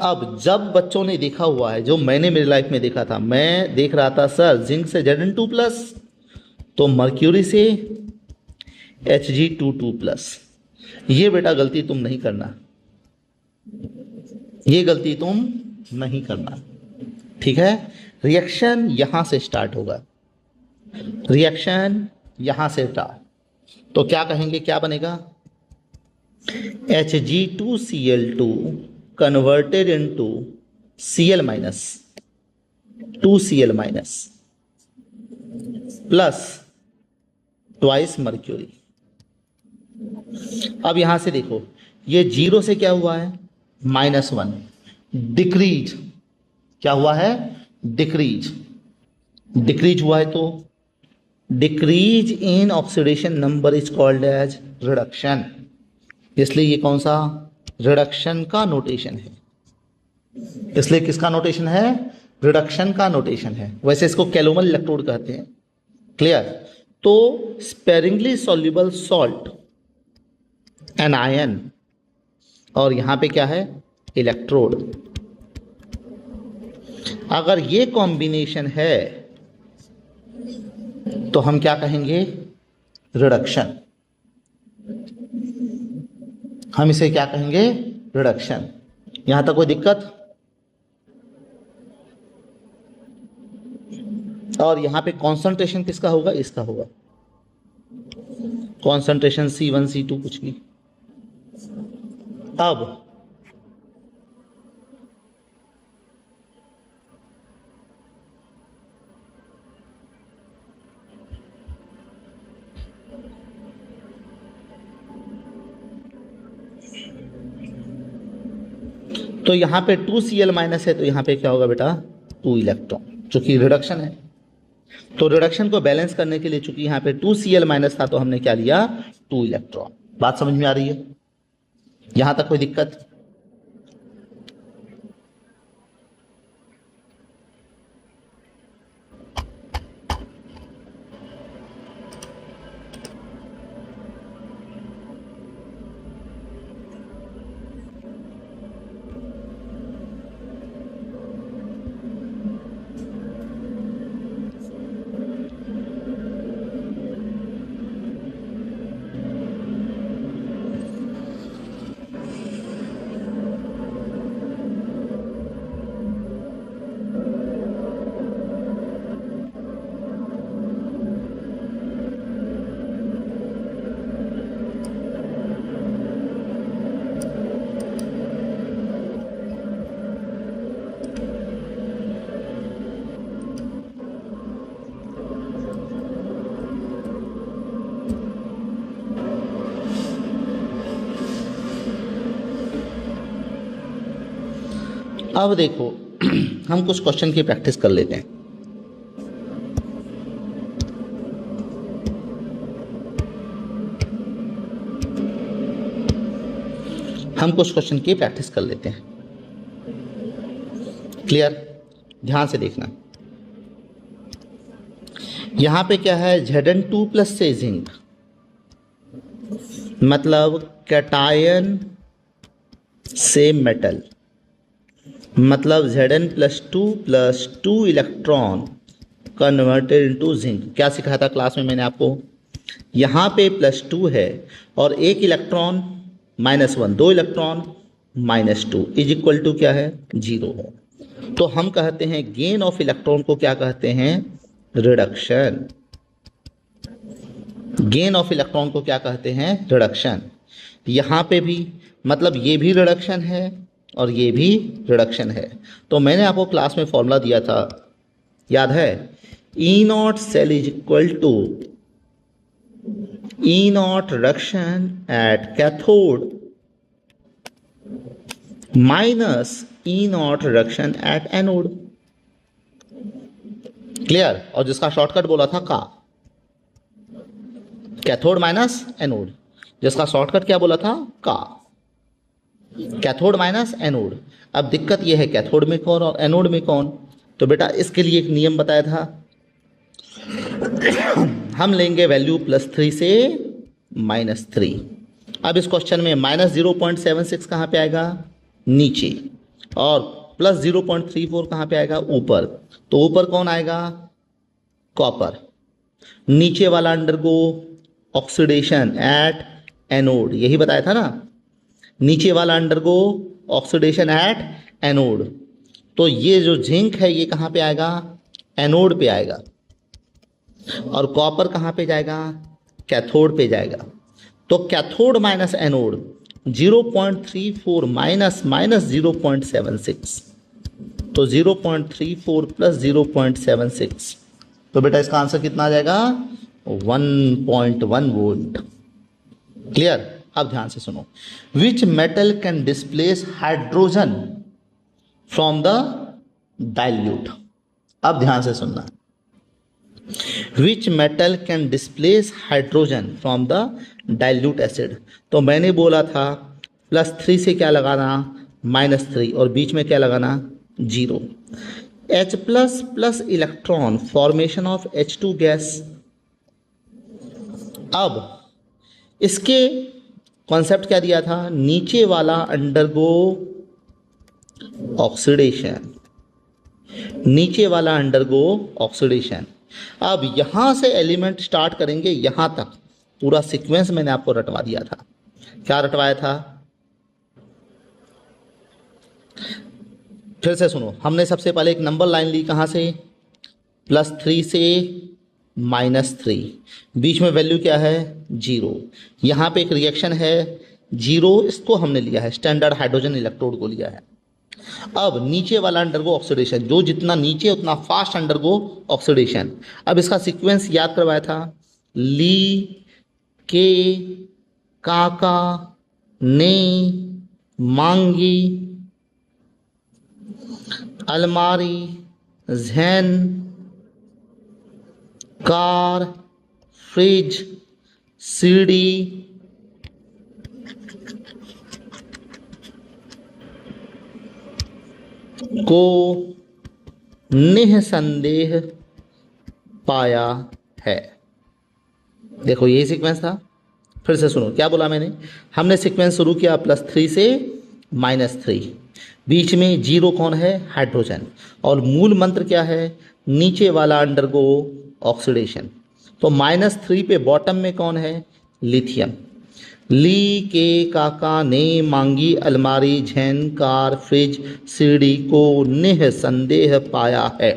अब जब बच्चों ने देखा हुआ है, जो मैंने मेरी लाइफ में देखा था, मैं देख रहा था सर जिंक से Zn2 प्लस तो मर्क्यूरी से Hg22 प्लस। ये बेटा गलती तुम नहीं करना, ये गलती तुम नहीं करना, ठीक है। रिएक्शन यहां से स्टार्ट होगा, रिएक्शन यहां से स्टार्ट। तो क्या कहेंगे, क्या बनेगा, Hg2Cl2 converted into Cl minus 2Cl minus plus twice mercury. अब यहां से देखो, ये 0 से क्या हुआ है, -1, डिक्रीज। क्या हुआ है, डिक्रीज। डिक्रीज हुआ है तो decrease in oxidation number is called as reduction, इसलिए ये कौन सा, रिडक्शन का नोटेशन है। इसलिए किसका नोटेशन है, रिडक्शन का नोटेशन है। वैसे इसको कैलोमल इलेक्ट्रोड कहते हैं, क्लियर। तो स्पेरिंगली सॉल्युबल सॉल्ट एनायन, और यहां पे क्या है, इलेक्ट्रोड। अगर ये कॉम्बिनेशन है तो हम क्या कहेंगे, रिडक्शन। हम इसे क्या कहेंगे, रिडक्शन। यहां तक कोई दिक्कत? और यहाँ पे कॉन्सेंट्रेशन किसका होगा, इसका होगा। कॉन्सेंट्रेशन C1 C2 कुछ भी। अब तो यहाँ पे 2Cl माइनस है, तो यहाँ पे क्या होगा बेटा, 2 इलेक्ट्रॉन, चूंकि रिडक्शन है। तो रिडक्शन को बैलेंस करने के लिए चूंकि यहाँ पे 2Cl माइनस था, तो हमने क्या लिया, 2 इलेक्ट्रॉन। बात समझ में आ रही है, यहां तक कोई दिक्कत? अब देखो हम कुछ क्वेश्चन की प्रैक्टिस कर लेते हैं। हम कुछ क्वेश्चन की प्रैक्टिस कर लेते हैं। क्लियर? ध्यान से देखना। यहां पे क्या है, Zn2 प्लस से जिंक, मतलब कैटायन से मेटल, मतलब Zn plus 2 electron converted into zinc. क्या सिखाया था क्लास में मैंने आपको, यहाँ पे +2 है और 1 electron -1, 2 electron -2 is equal to क्या है, 0 है। तो हम कहते हैं गेन ऑफ इलेक्ट्रॉन को क्या कहते हैं, रिडक्शन। गेन ऑफ इलेक्ट्रॉन को क्या कहते हैं, रिडक्शन। यहाँ पे भी मतलब ये भी रिडक्शन है और ये भी रिडक्शन है। तो मैंने आपको क्लास में फॉर्मूला दिया था, याद है, E0 cell is equal to E0 reduction at cathode minus E0 reduction at anode. Clear? और जिसका शॉर्टकट बोला था का, कैथोड माइनस एनोड, जिसका शॉर्टकट क्या बोला था, का, कैथोड माइनस एनोड। अब दिक्कत यह है कैथोड में कौन और एनोड में कौन। तो बेटा इसके लिए एक नियम बताया था, हम लेंगे वैल्यू +3 से -3। अब इस क्वेश्चन में -0.76 कहाँ पे आएगा, नीचे, और +0.34 कहाँ पे आएगा, ऊपर। तो ऊपर कौन आएगा, कॉपर। नीचे वाला अंडरगो ऑक्सीडेशन एट एनोड, यही बताया था ना, नीचे वाला अंडरगो ऑक्सीडेशन एट एनोड। तो ये जो जिंक है ये कहाँ पे आएगा, एनोड पे आएगा, और कॉपर कहाँ पे जाएगा, कैथोड पे जाएगा। तो कैथोड माइनस एनोड 0.34 माइनस 0.76, तो 0.34 प्लस 0.76, तो बेटा इसका आंसर कितना आ जाएगा, 1.1 वोल्ट। क्लियर? अब ध्यान से सुनो, which metal can displace hydrogen from the dilute. अब ध्यान से सुनना, which metal can displace hydrogen from the dilute acid. तो मैंने बोला था +3 से क्या लगाना, -3, और बीच में क्या लगाना, 0। H plus electron, formation of H2 gas. अब इसके कॉन्सेप्ट क्या दिया था, नीचे वाला अंडरगो ऑक्सीडेशन, नीचे वाला अंडरगो ऑक्सीडेशन। अब यहां से एलिमेंट स्टार्ट करेंगे, यहां तक पूरा सीक्वेंस मैंने आपको रटवा दिया था। क्या रटवाया था, फिर से सुनो। हमने सबसे पहले एक नंबर लाइन ली, कहां से, +3 से -3, बीच में वैल्यू क्या है 0। यहाँ पे एक रिएक्शन है 0, इसको हमने लिया है, स्टैंडर्ड हाइड्रोजन इलेक्ट्रोड को लिया है। अब नीचे वाला अंडरगो ऑक्सीडेशन, जो जितना नीचे उतना फास्ट अंडरगो ऑक्सीडेशन। अब इसका सीक्वेंस याद करवाया था, ली, के, काका, ने, मांगी, अलमारी, जैन, कार, फ्रिज, सीढ़ी, को निःसंदेह पाया है। देखो यही सीक्वेंस था। फिर से सुनो क्या बोला मैंने, हमने सीक्वेंस शुरू किया +3 से -3, बीच में 0 कौन है हाइड्रोजन, और मूल मंत्र क्या है, नीचे वाला अंडरगो ऑक्सीडेशन। तो -3 पे बॉटम में कौन है लिथियम। ली, के, काका, ने, मांगी, अलमारी, झैन, कार, फ्रिज, सीढ़ी को निःसंदेह पाया है।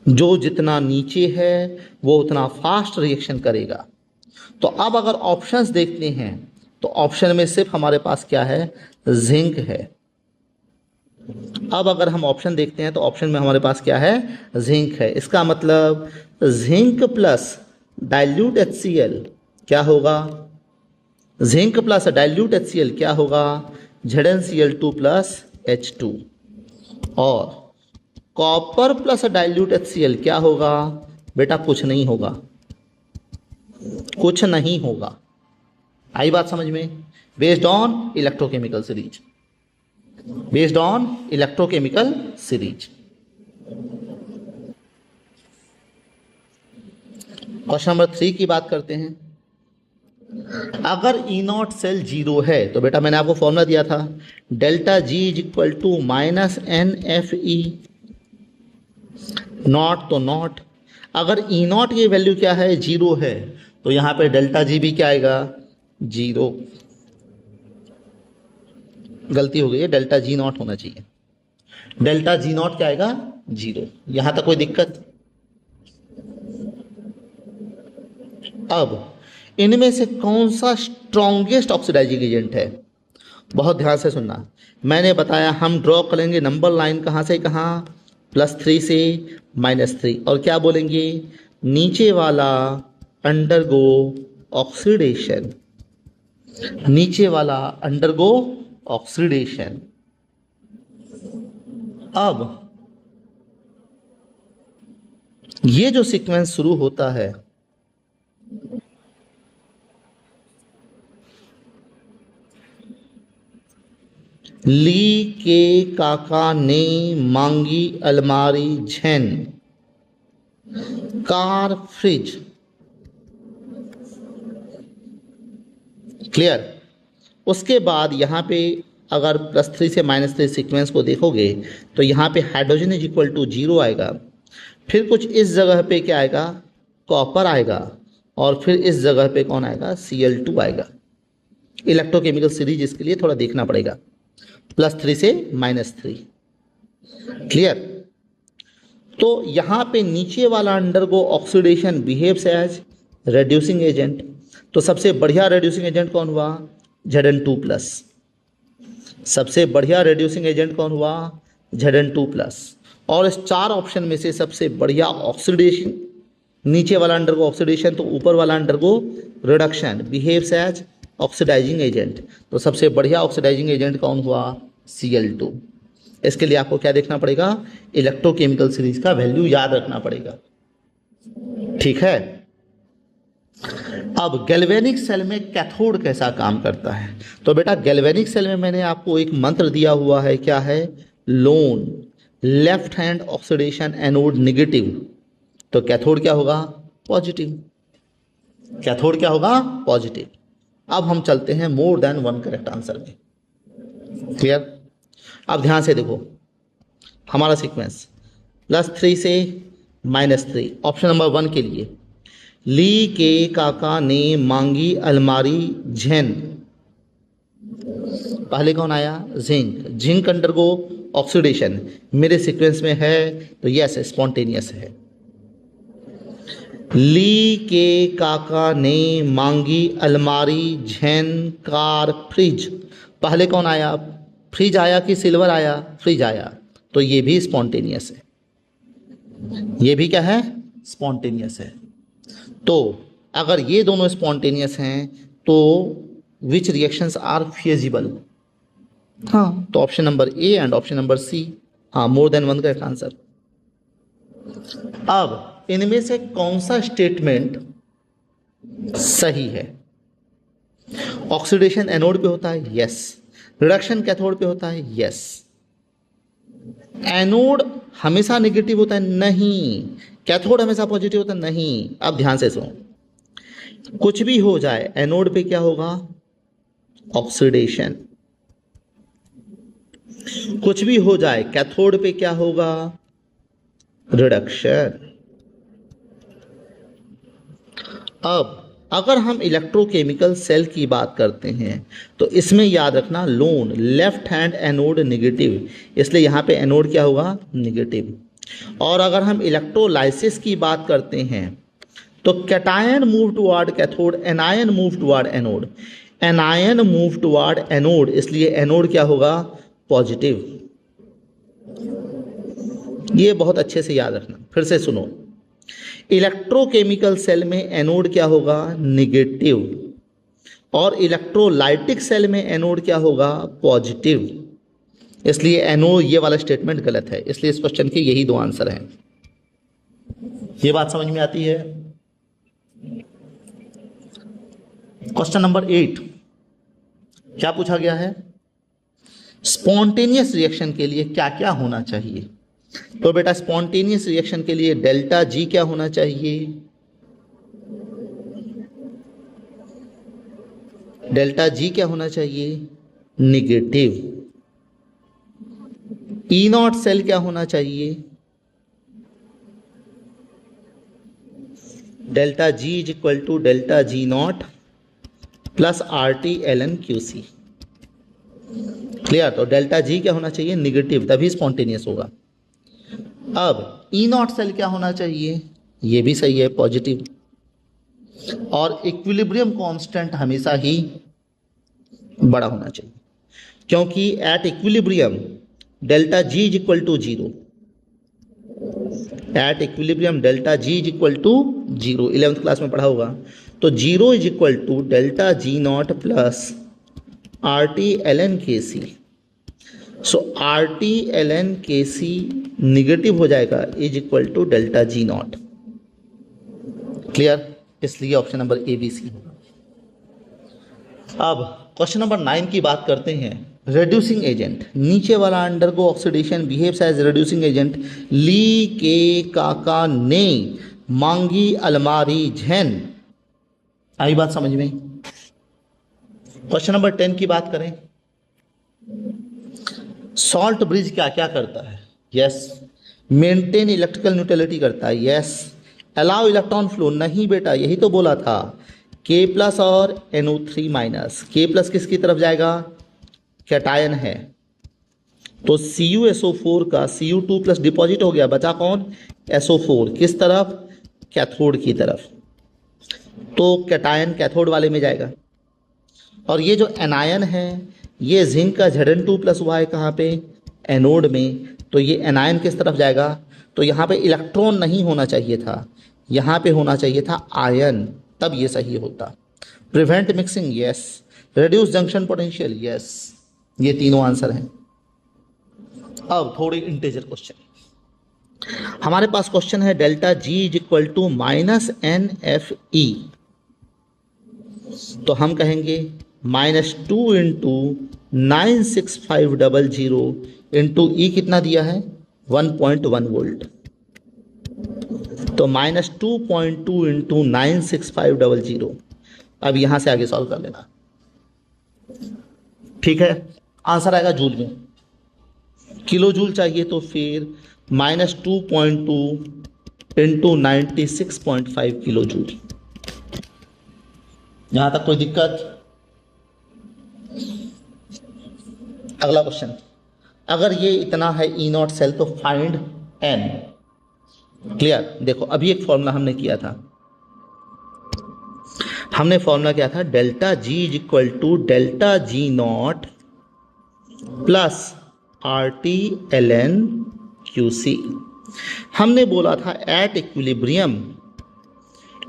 जो जितना नीचे है वो उतना फास्ट रिएक्शन करेगा। तो अब अगर ऑप्शंस देखते हैं तो ऑप्शन में सिर्फ हमारे पास क्या है जिंक है। अब अगर हम ऑप्शन देखते हैं तो ऑप्शन में हमारे पास क्या है जिंक है। इसका मतलब जिंक प्लस डाइल्यूट HCl क्या होगा, जिंक प्लस डाइल्यूट HCl क्या होगा ZnCl2 प्लस H2, और कॉपर प्लस डाइल्यूट HCl क्या होगा बेटा, कुछ नहीं होगा, कुछ नहीं होगा। आई बात समझ में, based on electrochemical series, based on electrochemical series. Question number 3 की बात करते हैं। अगर E0 सेल 0 है तो बेटा मैंने आपको फॉर्मूला दिया था delta G is equal to -NFE, not तो नॉट। अगर E0 की वैल्यू क्या है 0 है तो यहाँ पे डेल्टा G भी क्या आएगा 0। गलती हो गई है, डेल्टा G0 होना चाहिए, डेल्टा G0 क्या आएगा 0। यहां तक कोई दिक्कत। अब इनमें से कौन सा स्ट्रॉन्गेस्ट ऑक्सीडाइजिंग एजेंट है, बहुत ध्यान से सुनना। मैंने बताया हम ड्रॉ करेंगे नंबर लाइन कहाँ से कहाँ, +3 से -3, और क्या बोलेंगे नीचे वाला अंडरगो ऑक्सीडेशन, नीचे वाला अंडरगो ऑक्सीडेशन। अब ये जो सीक्वेंस शुरू होता है ली, के, काका, ने, मांगी, अलमारी, झैन, कार, फ्रिज, क्लियर। उसके बाद यहाँ पे अगर +3 से -3 सीक्वेंस को देखोगे तो यहाँ पे हाइड्रोजन इज इक्वल टू 0 आएगा, फिर कुछ इस जगह पे क्या आएगा कॉपर आएगा, और फिर इस जगह पे कौन आएगा Cl2 आएगा। इलेक्ट्रोकेमिकल सीरीज इसके लिए थोड़ा देखना पड़ेगा, +3 से -3, क्लियर। तो यहाँ पे नीचे वाला undergo oxidation behaves as reducing agent. तो सबसे बढ़िया रेड्यूसिंग एजेंट कौन हुआ Zn2+। सबसे बढ़िया रेड्यूसिंग एजेंट कौन हुआ Zn2+। और इस 4 ऑप्शन में से सबसे बढ़िया ऑक्सीडेशन, नीचे वाला अंडरगो ऑक्सीडेशन तो ऊपर वाला undergo reduction, behaves as oxidising agent. तो सबसे बढ़िया ऑक्सीडाइजिंग एजेंट कौन हुआ Cl2। इसके लिए आपको क्या देखना पड़ेगा इलेक्ट्रोकेमिकल सीरीज का वैल्यू याद रखना पड़ेगा, ठीक है। अब गैल्वेनिक सेल में कैथोड कैसा काम करता है, तो बेटा गैल्वेनिक सेल में मैंने आपको एक मंत्र दिया हुआ है, क्या है loan, left hand oxidation anode negative. तो कैथोड क्या होगा पॉजिटिव, कैथोड क्या होगा पॉजिटिव। अब हम चलते हैं मोर देन वन करेक्ट आंसर में, क्लियर। अब ध्यान से देखो हमारा सीक्वेंस +3 से -3, ऑप्शन नंबर 1 के लिए ली, के, काका, ने, मांगी, अलमारी, झैन। पहले कौन आया जिंक, जिंक अंडरगो ऑक्सीडेशन मेरे सीक्वेंस में है, तो यस स्पॉन्टेनियस है। ली के काका ने मांगी अलमारी, झैन, कार, फ्रिज। पहले कौन आया? फ्रिज आया कि सिल्वर आया? फ्रिज आया, तो ये भी स्पॉन्टेनियस है। ये भी क्या है? स्पॉन्टेनियस है। तो अगर ये दोनों स्पॉन्टेनियस हैं तो विच रिएक्शंस आर फिजिबल? हाँ, तो option number A and option number C, हाँ मोर देन वन का आंसर। अब इनमें से कौन सा स्टेटमेंट सही है? ऑक्सीडेशन एनोड पे होता है, यस। रिडक्शन कैथोड पे होता है, यस। एनोड हमेशा नेगेटिव होता है, नहीं। कैथोड हमेशा पॉजिटिव होता है, नहीं। अब ध्यान से सुनो, कुछ भी हो जाए एनोड पे क्या होगा? ऑक्सीडेशन। कुछ भी हो जाए कैथोड पे क्या होगा? रिडक्शन। अब अगर हम इलेक्ट्रोकेमिकल सेल की बात करते हैं तो इसमें याद रखना loan left hand anode negative, इसलिए यहां पे एनोड क्या होगा? नेगेटिव। और अगर हम इलेक्ट्रोलाइसिस की बात करते हैं तो cation move toward cathode, anion move toward anode. Anion move toward anode, इसलिए एनोड क्या होगा? पॉजिटिव। ये बहुत अच्छे से याद रखना। फिर से सुनो, इलेक्ट्रोकेमिकल सेल में एनोड क्या होगा? नेगेटिव। और इलेक्ट्रोलाइटिक सेल में एनोड क्या होगा? पॉजिटिव। इसलिए एनोड, ये वाला स्टेटमेंट गलत है। इसलिए इस क्वेश्चन के यही दो आंसर हैं। ये बात समझ में आती है? क्वेश्चन नंबर 8 क्या पूछा गया है? स्पॉन्टेनियस रिएक्शन के लिए क्या क्या होना चाहिए? तो बेटा स्पॉन्टेनियस रिएक्शन के लिए डेल्टा जी क्या होना चाहिए? डेल्टा जी क्या होना चाहिए? निगेटिव। ई नॉट सेल क्या होना चाहिए? Delta G is equal to delta G not plus R T L N Q C. Clear? तो डेल्टा जी क्या होना चाहिए? निगेटिव, तभी स्पॉन्टेनियस होगा। अब ई नॉट सेल क्या होना चाहिए? ये भी सही है, पॉजिटिव। और इक्विलिब्रियम कांस्टेंट हमेशा ही बड़ा होना चाहिए, क्योंकि at equilibrium delta G is equal to zero. At equilibrium delta G is equal to zero, 11th class में पढ़ा होगा। तो zero is equal to delta G not plus R T L N K C. So R T L N K C negative हो जाएगा, is equal to delta G not. Clear? इसलिए option number A B C होगा। अब question number 9 की बात करते हैं। Reducing agent, नीचे वाला undergo oxidation behaves as reducing agent. ली के काका ने मांगी अलमारी, झैन। आई बात समझ में? क्वेश्चन नंबर 10 की बात करें। सॉल्ट ब्रिज क्या क्या करता है? यस। मेंटेन इलेक्ट्रिकल न्यूट्रलिटी करता है, यस। अलाउ इलेक्ट्रॉन फ्लो, नहीं बेटा, यही तो बोला था। K प्लस और NO3 माइनस। K प्लस किसकी तरफ जाएगा? कैटायन है, तो CuSO4 का Cu2 प्लस डिपॉजिट हो गया, बचा कौन? SO4। किस तरफ? कैथोड की तरफ। तो कैटायन कैथोड वाले में जाएगा। और ये जो एनायन है, ये जिंक का Zn2 प्लस हुआ है कहाँ पे? एनोड में। तो ये एनायन किस तरफ जाएगा? तो यहाँ पे इलेक्ट्रॉन नहीं होना चाहिए था, यहाँ पे होना चाहिए था आयन, तब ये सही होता। Prevent mixing, yes. Reduce junction potential, yes. ये तीनों आंसर हैं। अब थोड़ी इंटीजर क्वेश्चन हमारे पास। क्वेश्चन है delta G is equal to minus N F E. तो हम कहेंगे -2 इंटू 96500 इंटू ई कितना दिया है? 1.1 वोल्ट। तो -2.2 इंटू 96500। अब यहां से आगे सॉल्व कर लेना, ठीक है? आंसर आएगा जूल में। किलो जूल चाहिए तो फिर -2.2 इंटू 96.5 किलो जूल। यहां तक कोई दिक्कत? अगला क्वेश्चन, अगर ये इतना है ई नॉट सेल तो फाइंड एन। क्लियर? देखो अभी एक फॉर्मूला हमने किया था, हमने फॉर्मूला क्या था, delta G is equal to delta G not plus R T L N Q C. हमने बोला था at equilibrium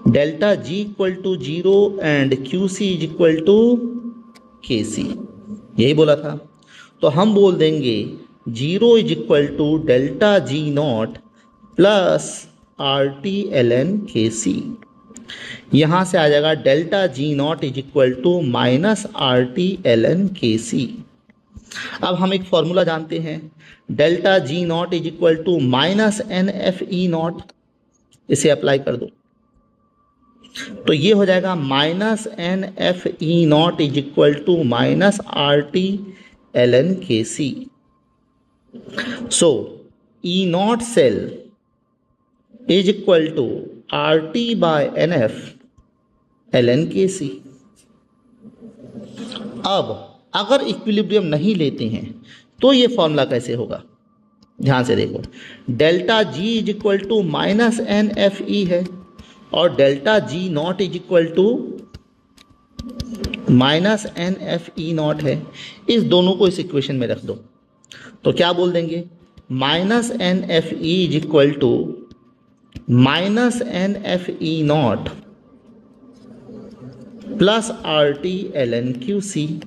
delta G equal to 0 and Q C is equal to K C, यही बोला था। तो हम बोल देंगे 0 is equal to delta G not plus R T L N K C. यहाँ से आ जाएगा delta G naught is equal to minus R T L N K C. अब हम एक फॉर्मूला जानते हैं, delta G naught is equal to minus N F E naught, इसे अप्लाई कर दो तो ये हो जाएगा minus N F E not is equal to minus R T L N K C. So E not cell is equal to R T by N F L N K C. अब अगर equilibrium नहीं लेते हैं तो ये formula कैसे होगा, ध्यान से देखो, delta G is equal to minus N F E है और delta G naught is equal to minus N F E naught है। इस दोनों को इस इक्वेशन में रख दो तो क्या बोल देंगे, minus N F E is equal to minus N F E naught plus R T L N Q C.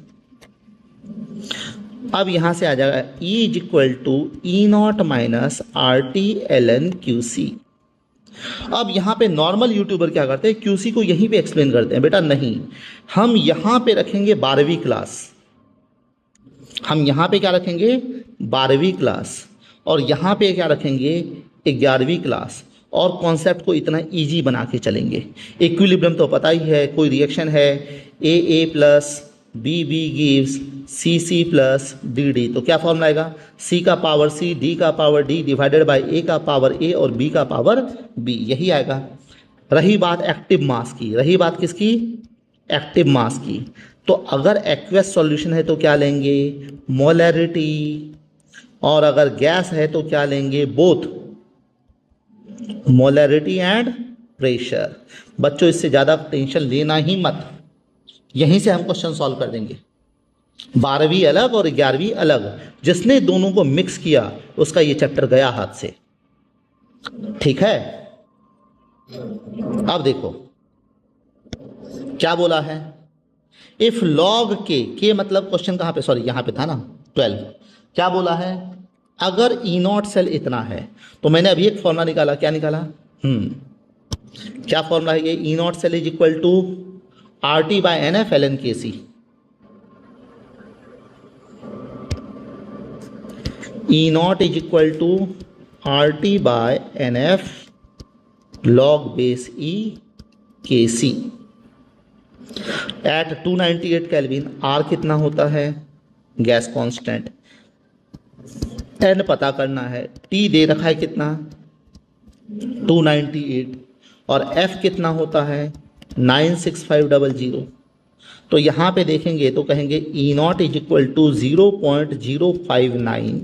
अब यहां से आ जाएगा E is equal to E naught minus R T L N Q C. अब यहाँ पे normal YouTuber क्या करते हैं, क्यूसी को यहीं पे एक्सप्लेन करते हैं। बेटा नहीं, हम यहाँ पे रखेंगे 12वीं क्लास, हम यहाँ पे क्या रखेंगे 12वीं क्लास, और यहाँ पे क्या रखेंगे 11वीं क्लास, और कॉन्सेप्ट को इतना इजी बना के चलेंगे। इक्विलिब्रियम तो पता ही है, कोई रिएक्शन है A plus B gives C plus D, तो क्या फॉर्मूला आएगा, सी का पावर सी, डी का power D divided by A का पावर ए और बी का पावर बी, यही आएगा। रही बात एक्टिव मास की, रही बात किसकी, एक्टिव मास की, तो अगर एक्वस सॉल्यूशन है तो क्या लेंगे मोलैरिटी, और अगर गैस है तो क्या लेंगे बोथ मोलैरिटी एंड प्रेशर। बच्चों इससे ज़्यादा टेंशन लेना ही मत, यहीं से हम क्वेश्चन सॉल्व कर देंगे। 12वीं अलग और 11वीं अलग, जिसने दोनों को मिक्स किया उसका ये चैप्टर गया हाथ से, ठीक है। अब देखो क्या बोला है, इफ लॉग के मतलब क्वेश्चन कहां पे, सॉरी यहां पे था ना 12, क्या बोला है, अगर ई नॉट सेल इतना है तो मैंने अभी एक फॉर्मूला निकाला, क्या निकाला, क्या फॉर्मूला है ये, E not cell is equal to R T by N F L N K C. E not is equal to R T by N F log base E के सी एट 298 केल्विन। आर कितना होता है, gas constant, N पता करना है, T दे रखा है कितना 298, और एफ कितना होता है 96500। तो यहाँ पे देखेंगे तो कहेंगे E not is equal to 0.059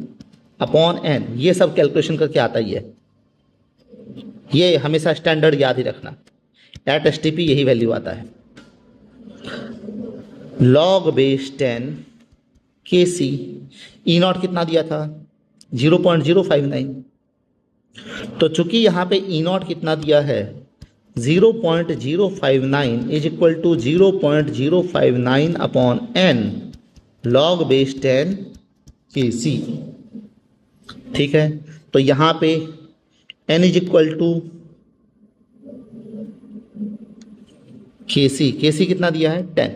upon N. ये सब कैलकुलेशन करके आता ही है, ये हमेशा स्टैंडर्ड याद ही रखना, एट एस टी पी यही वैल्यू आता है। Log base 10 K C, E not कितना दिया था 0.059, तो चूंकि यहाँ पे ई नॉट कितना दिया है 0.059 is equal to 0.059 upon N log base 10 K सी, ठीक है। तो यहाँ पे n is equal to K सी कितना दिया है 10,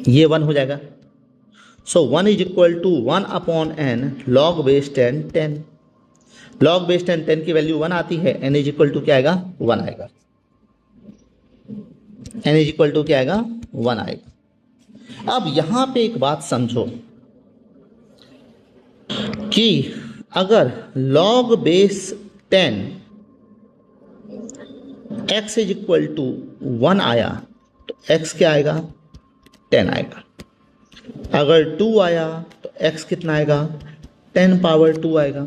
ये 1 हो जाएगा। So 1 is equal to 1 upon N log base 10 10, log base 10 की वैल्यू 1 आती है, n इज इक्वल टू क्या आएगा 1 आएगा, n इज इक्वल टू क्या आएगा 1 आएगा। अब यहां पे एक बात समझो कि अगर log base 10 x is equal to 1 आया तो x क्या आएगा 10 आएगा, अगर 2 आया तो x कितना आएगा, 10 पावर 2 आएगा।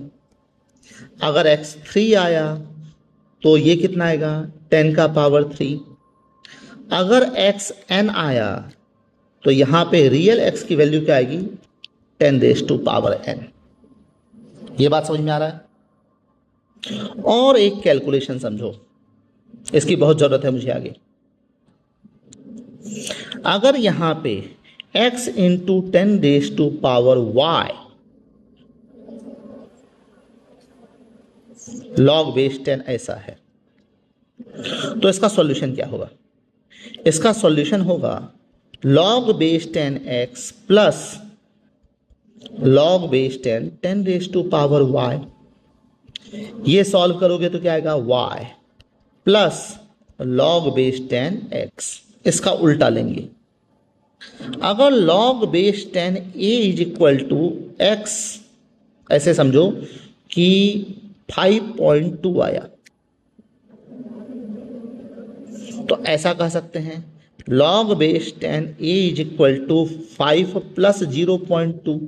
अगर x 3 आया तो ये कितना आएगा, 10 का पावर 3। अगर xn आया तो यहाँ पे रियल x की वैल्यू क्या आएगी, 10 रेज टू पावर n। ये बात समझ में आ रहा है। और एक कैलकुलेशन समझो, इसकी बहुत जरूरत है मुझे आगे। अगर यहाँ पे x into 10 raise to power y log base 10 ऐसा है, तो इसका सॉल्यूशन क्या होगा? इसका सॉल्यूशन होगा log base 10x plus log base 10 raise to power y। ये सॉल्व करोगे तो क्या आएगा, y plus log base 10x। इसका उल्टा लेंगे, अगर log base 10 a is equal to x, ऐसे समझो कि 5.2 आया, तो ऐसा कह सकते हैं log base 10 a is equal to 5 plus 0.2।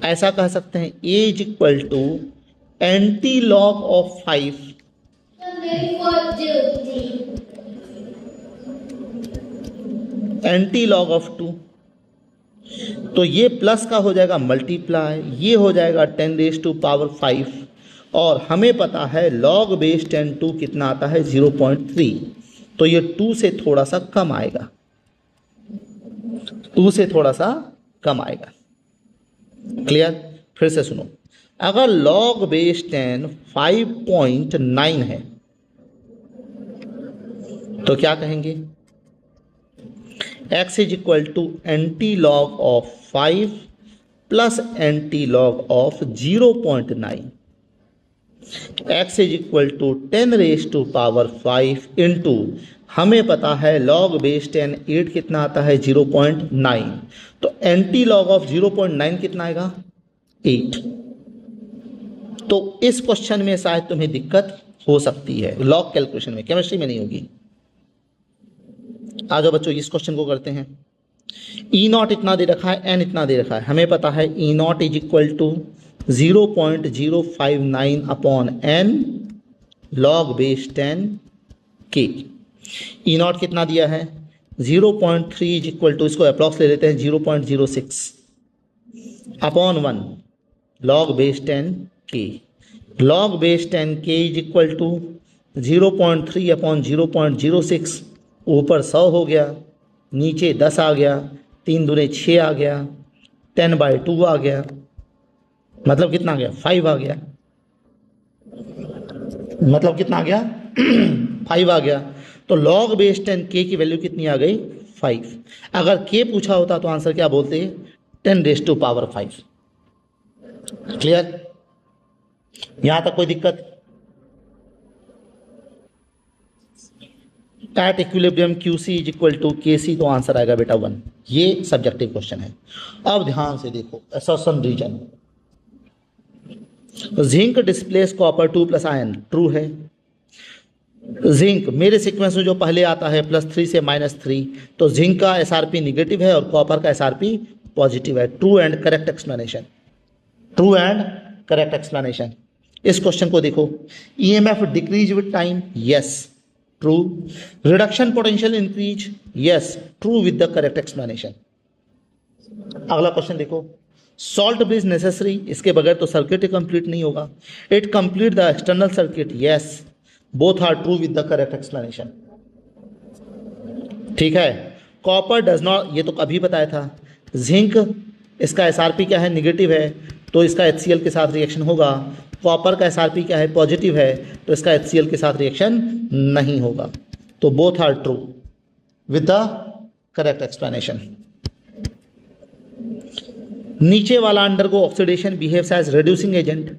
ऐसा कह सकते हैं a is equal to antilog of 5 antilog of 2। तो ये प्लस का हो जाएगा मल्टीप्लाई, ये हो जाएगा 10 रेज टू पावर 5। और हमें पता है log बेस 10 2 कितना आता है, 0.3। तो ये 2 से थोड़ा सा कम आएगा, 2 से थोड़ा सा कम आएगा। क्लियर? फिर से सुनो, अगर log बेस 10 5.9 है तो क्या कहेंगे, x is equal to antilog of 5 plus antilog of 0.9। x is equal to 10 raise to power 5 into, हमें पता है log बेस 10 8 कितना आता है, 0.9। तो एंटी लॉग ऑफ 0.9 कितना आएगा, 8। तो इस क्वेश्चन में शायद तुम्हें दिक्कत हो सकती है, लॉग कैलकुलेशन में, केमिस्ट्री में नहीं होगी। आ जाओ बच्चों, इस क्वेश्चन को करते हैं। ई नॉट इतना दे रखा है, एन इतना दे रखा है, हमें पता है E not is equal to 0.059 upon N log base 10 के। ई नॉट कितना दिया है, 0.3 इज इक्वल टू, इसको अप्रॉक्स ले लेते हैं, 0.06 अपॉन 1 लॉग बेस 10 के। लॉग बेस 10 के इज इक्वल टू 0.3 अपॉन 0.06, ऊपर 100 हो गया, नीचे 10 आ गया, 3 दूने 6 आ गया, 10/2 आ गया, मतलब कितना आ गया, 5 आ गया। मतलब कितना आ गया 5 आ गया। तो log बेस 10 k की वैल्यू कितनी आ गई, 5। अगर k पूछा होता तो आंसर क्या बोलते, 10 रेज टू पावर 5। क्लियर? यहां तक कोई दिक्कत? At equilibrium QC is equal to KC, तो आंसर आएगा बेटा 1। ये सब्जेक्टिव क्वेश्चन है। अब ध्यान से देखो, assertion reason, zinc displace copper 2 plus ion, true है। जिंक मेरे सीक्वेंस में जो पहले आता है +3 से -3, तो जिंक का SRP निगेटिव है और कॉपर का SRP पॉजिटिव है। True and correct explanation, true and correct explanation. इस क्वेश्चन को देखो, EMF decrease with time, yes true. Reduction potential increase, yes true with the correct explanation. अगला क्वेश्चन देखो, सॉल्ट ब्रिज नेसेसरी, इसके बगैर तो सर्किट ही कंप्लीट नहीं होगा। It complete the external circuit, yes both are true with the correct explanation. ठीक है। कॉपर डज नॉट, ये तो अभी बताया था। जिंक, इसका SRP क्या है, निगेटिव है, तो इसका HCl के साथ रिएक्शन होगा। कॉपर का SRP क्या है, पॉजिटिव है, तो इसका HCl के साथ रिएक्शन नहीं होगा। तो both are true with the correct explanation. नीचे वाला undergo oxidation behaves as reducing agent,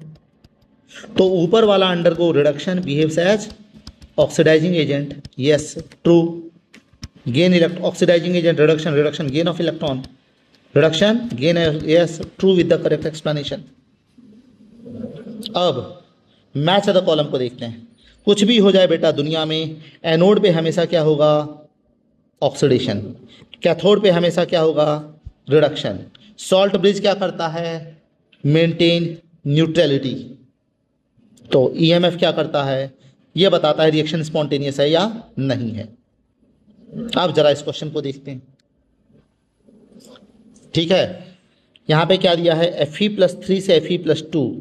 तो ऊपर वाला undergo reduction behaves as oxidising agent, yes true. Gain electron, oxidizing agent reduction, reduction gain of electron, reduction gain, yes true with the correct explanation. अब match the column को देखते हैं। कुछ भी हो जाए बेटा दुनिया में, एनोड पे हमेशा क्या होगा, ऑक्सीडेशन। कैथोड पे हमेशा क्या होगा, रिडक्शन। सॉल्ट ब्रिज क्या करता है, मेंटेन न्यूट्रलिटी। तो ईएमएफ क्या करता है, ये बताता है रिएक्शन स्पॉन्टेनियस है या नहीं है। अब जरा इस क्वेश्चन को देखते हैं। ठीक है, यहाँ पे क्या दिया है, Fe+3 से Fe+2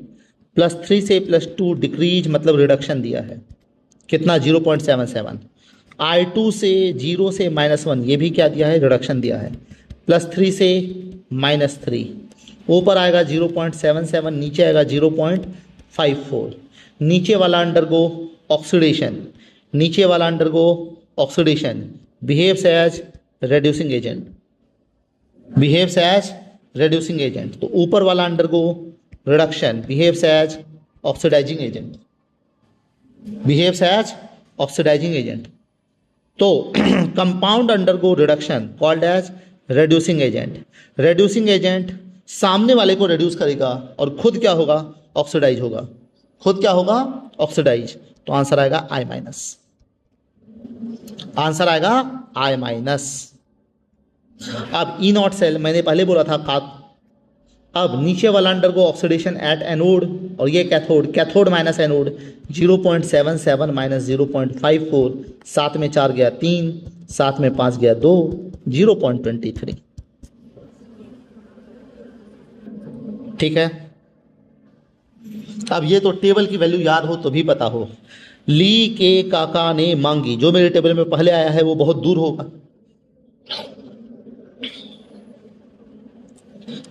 +3 से +2 डिक्रीज मतलब रिडक्शन दिया है, कितना 0.77। I2 से 0 से -1 ये भी क्या दिया है, रिडक्शन दिया है। +3 से -3 ऊपर आएगा 0.77, नीचे आएगा 0.54। नीचे वाला अंडरगो ऑक्सीडेशन, नीचे वाला undergo oxidation, behaves as reducing agent, behaves as reducing agent. तो ऊपर वाला undergo reduction, behaves as oxidising agent, behaves as oxidising agent. तो compound undergo reduction called as reducing agent. Reducing agent सामने वाले को reduce करेगा और खुद क्या होगा, ऑक्सीडाइज होगा, खुद क्या होगा, ऑक्सीडाइज। तो आंसर आएगा I-, आंसर आएगा I-। अब E0 सेल मैंने पहले बोला था अब नीचे वाला अंडरगो ऑक्सीडेशन एट एनोड और ये कैथोड, कैथोड माइनस एनोड 0.77 - 0.54, 7 में 4 गया 3, 7 में 5 गया 2, 0.23। ठीक है, अब ये तो टेबल की वैल्यू याद हो तो भी पता हो। ली के काका ने मांगी, जो मेरे टेबल में पहले आया है वो बहुत दूर होगा।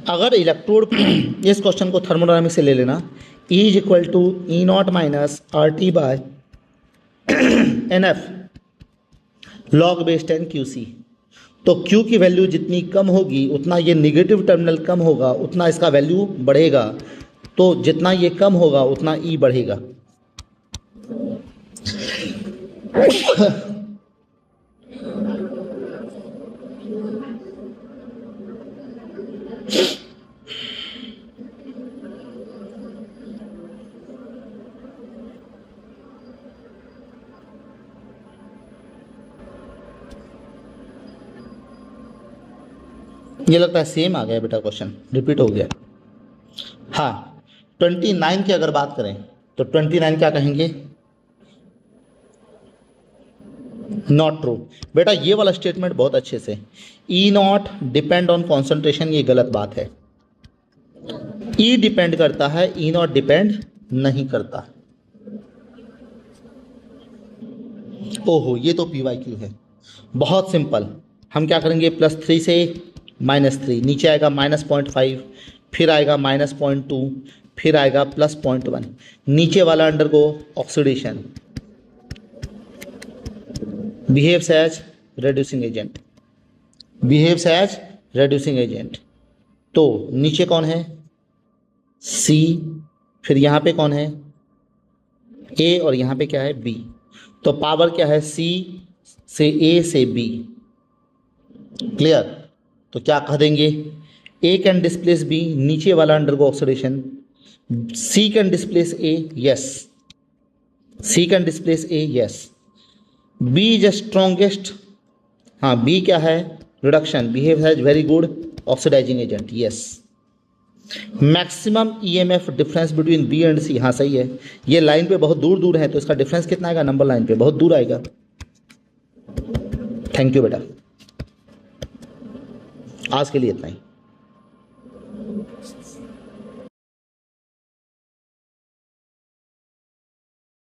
अगर इलेक्ट्रोड इस क्वेश्चन को थर्मोडायनामिक्स से ले लेना, E = E0 - RT/NF log/10 QC। तो Q की वैल्यू जितनी कम होगी उतना ये निगेटिव टर्मिनल कम होगा, उतना इसका वैल्यू बढ़ेगा। तो जितना ये कम होगा उतना E बढ़ेगा। ये लगता है सेम आ गया बेटा, क्वेश्चन रिपीट हो गया। हाँ, 29 की अगर बात करें तो 29 क्या कहेंगे, नॉट ट्रू। बेटा ये वाला स्टेटमेंट बहुत अच्छे से, E0 डिपेंड ऑन कॉन्सेंट्रेशन, ये गलत बात है। E डिपेंड करता है, E0 डिपेंड नहीं करता। ओहो, ये तो PYQ है, बहुत सिंपल। हम क्या करेंगे, +3 से -3, नीचे आएगा -0.5, फिर आएगा -0.2, फिर आएगा +0.1। नीचे वाला undergo oxidation, behaves as reducing agent, behaves as reducing agent. तो नीचे कौन है, C, फिर यहाँ पे कौन है, A, और यहाँ पे क्या है, B। तो पावर क्या है, C से A से B। क्लियर, तो क्या कह देंगे, A कैन डिस्प्लेस B, नीचे वाला undergo oxidation, C can displace A, yes, C can displace A, yes. B is strongest, हाँ B क्या है, reduction, behave as very good oxidizing agent, yes. Maximum EMF difference between B and C, हाँ सही है। ये line पे बहुत दूर दूर है तो इसका डिफरेंस कितना आएगा, नंबर लाइन पे बहुत दूर आएगा। थैंक यू बेटा, आज के लिए इतना ही।